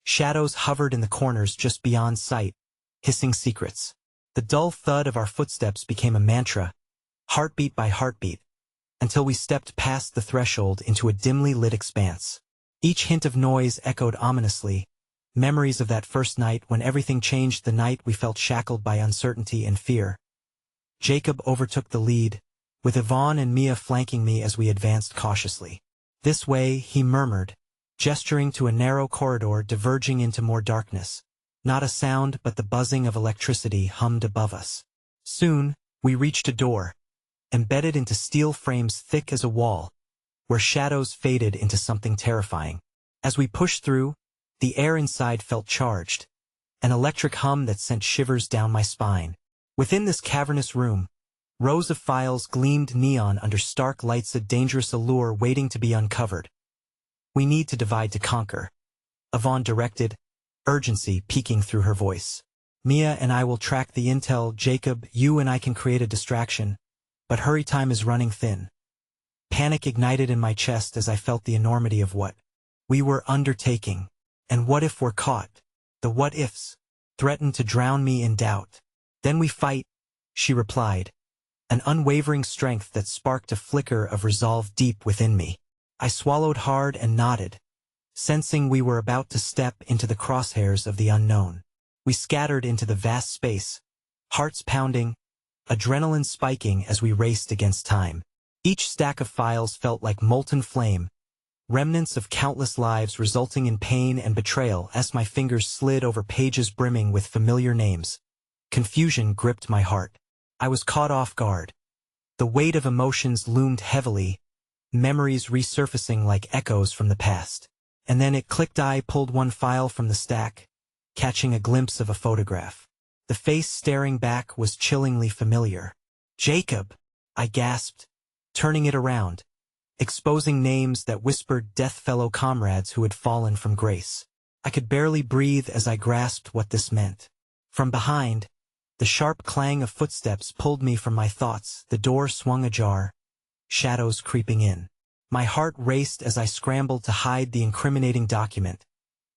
Shadows hovered in the corners just beyond sight, hissing secrets. The dull thud of our footsteps became a mantra, heartbeat by heartbeat, until we stepped past the threshold into a dimly lit expanse. Each hint of noise echoed ominously, memories of that first night when everything changed, the night we felt shackled by uncertainty and fear. Jacob overtook the lead, with Yvonne and Mia flanking me as we advanced cautiously. "This way," he murmured, gesturing to a narrow corridor diverging into more darkness. Not a sound but the buzzing of electricity hummed above us. Soon, we reached a door, embedded into steel frames thick as a wall, where shadows faded into something terrifying. As we pushed through, the air inside felt charged, an electric hum that sent shivers down my spine. Within this cavernous room, rows of files gleamed neon under stark lights, a dangerous allure waiting to be uncovered. We need to divide to conquer. Yvonne directed, urgency peeking through her voice. Mia and I will track the intel. Jacob, you and I can create a distraction, but hurry, time is running thin. Panic ignited in my chest as I felt the enormity of what we were undertaking. And what if we're caught? The what-ifs threatened to drown me in doubt. Then we fight, she replied, an unwavering strength that sparked a flicker of resolve deep within me. I swallowed hard and nodded, sensing we were about to step into the crosshairs of the unknown. We scattered into the vast space, hearts pounding, adrenaline spiking as we raced against time. Each stack of files felt like molten flame, remnants of countless lives resulting in pain and betrayal as my fingers slid over pages brimming with familiar names. Confusion gripped my heart. I was caught off guard. The weight of emotions loomed heavily, memories resurfacing like echoes from the past. And then it clicked. I pulled one file from the stack, catching a glimpse of a photograph. The face staring back was chillingly familiar. Jacob, I gasped, turning it around, exposing names that whispered death, fellow comrades who had fallen from grace. I could barely breathe as I grasped what this meant. From behind, the sharp clang of footsteps pulled me from my thoughts. The door swung ajar, shadows creeping in. My heart raced as I scrambled to hide the incriminating document,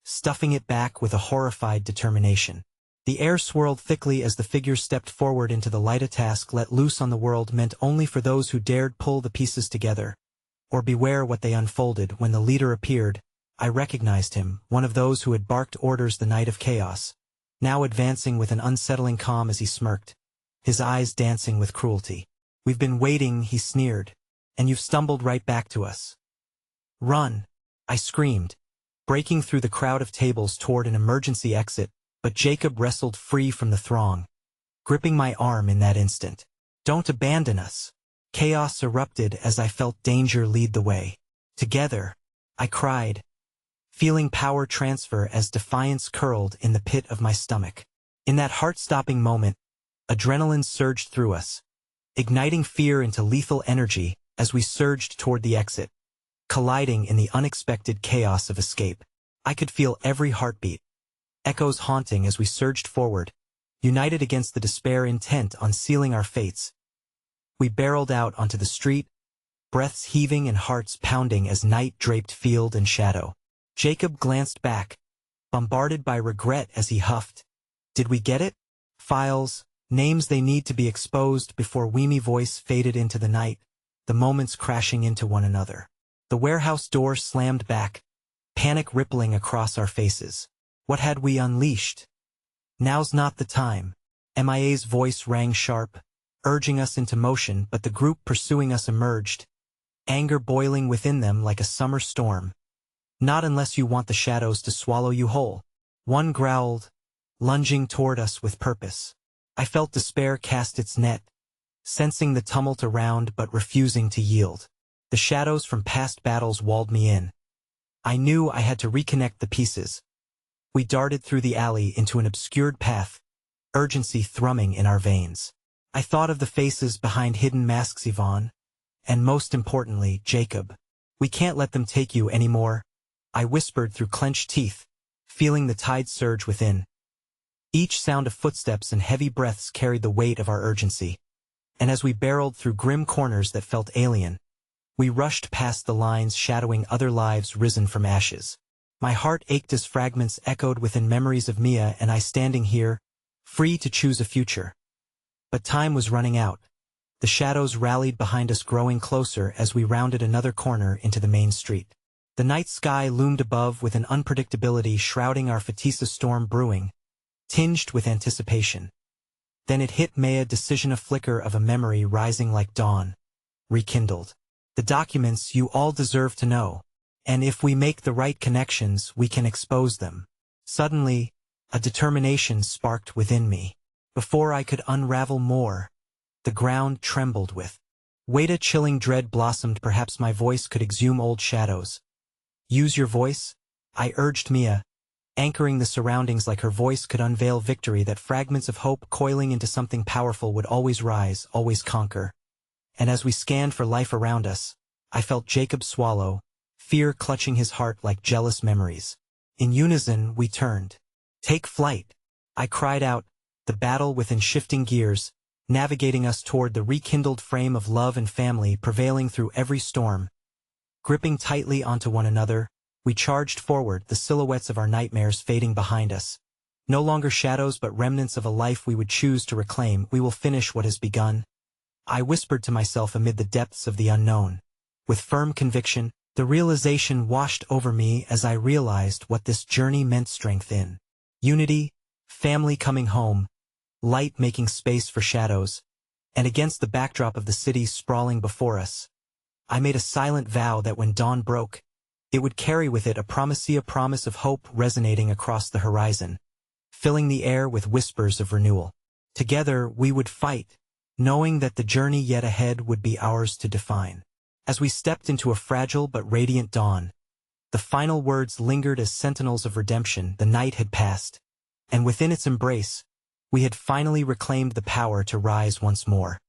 stuffing it back with a horrified determination. The air swirled thickly as the figures stepped forward into the light. A task let loose on the world meant only for those who dared pull the pieces together, or beware what they unfolded. When the leader appeared, I recognized him, one of those who had barked orders the night of chaos, now advancing with an unsettling calm as he smirked, his eyes dancing with cruelty. We've been waiting, he sneered, and you've stumbled right back to us. Run, I screamed, breaking through the crowd of tables toward an emergency exit, but Jacob wrestled free from the throng, gripping my arm in that instant. Don't abandon us. Chaos erupted as I felt danger lead the way. Together, I cried, feeling power transfer as defiance curled in the pit of my stomach. In that heart-stopping moment, adrenaline surged through us, igniting fear into lethal energy as we surged toward the exit, colliding in the unexpected chaos of escape. I could feel every heartbeat, echoes haunting as we surged forward, united against the despair intent on sealing our fates. We barreled out onto the street, breaths heaving and hearts pounding as night draped field and shadow. Jacob glanced back, bombarded by regret as he huffed. Did we get it? Files, names they need to be exposed. Before Weemy voice faded into the night, the moments crashing into one another. The warehouse door slammed back, panic rippling across our faces. What had we unleashed? Now's not the time. MIA's voice rang sharp, urging us into motion, but the group pursuing us emerged, anger boiling within them like a summer storm. Not unless you want the shadows to swallow you whole. One growled, lunging toward us with purpose. I felt despair cast its net, sensing the tumult around but refusing to yield. The shadows from past battles walled me in. I knew I had to reconnect the pieces. We darted through the alley into an obscured path, urgency thrumming in our veins. I thought of the faces behind hidden masks, Yvonne, and most importantly, Jacob. We can't let them take you anymore, I whispered through clenched teeth, feeling the tide surge within. Each sound of footsteps and heavy breaths carried the weight of our urgency, and as we barreled through grim corners that felt alien, we rushed past the lines shadowing other lives risen from ashes. My heart ached as fragments echoed within memories of Mia and I standing here, free to choose a future. But time was running out. The shadows rallied behind us, growing closer as we rounded another corner into the main street. The night sky loomed above with an unpredictability shrouding our Fatisa storm brewing, tinged with anticipation. Then it hit Maya, decision, a flicker of a memory rising like dawn, rekindled. The documents, you all deserve to know. And if we make the right connections, we can expose them. Suddenly, a determination sparked within me. Before I could unravel more, the ground trembled with weight. A chilling dread blossomed. Perhaps my voice could exhume old shadows. Use your voice, I urged Mia, anchoring the surroundings like her voice could unveil victory, that fragments of hope coiling into something powerful would always rise, always conquer. And as we scanned for life around us, I felt Jacob swallow, fear clutching his heart like jealous memories. In unison, we turned. "Take flight!" I cried out, the battle within shifting gears, navigating us toward the rekindled frame of love and family prevailing through every storm. Gripping tightly onto one another, we charged forward, the silhouettes of our nightmares fading behind us. No longer shadows but remnants of a life we would choose to reclaim. "We will finish what has begun," I whispered to myself amid the depths of the unknown. With firm conviction, the realization washed over me as I realized what this journey meant: strength in unity, family coming home, light making space for shadows, and against the backdrop of the city sprawling before us, I made a silent vow that when dawn broke, it would carry with it a promise of hope resonating across the horizon, filling the air with whispers of renewal. Together we would fight, knowing that the journey yet ahead would be ours to define. As we stepped into a fragile but radiant dawn, the final words lingered as sentinels of redemption. The night had passed, and within its embrace, we had finally reclaimed the power to rise once more.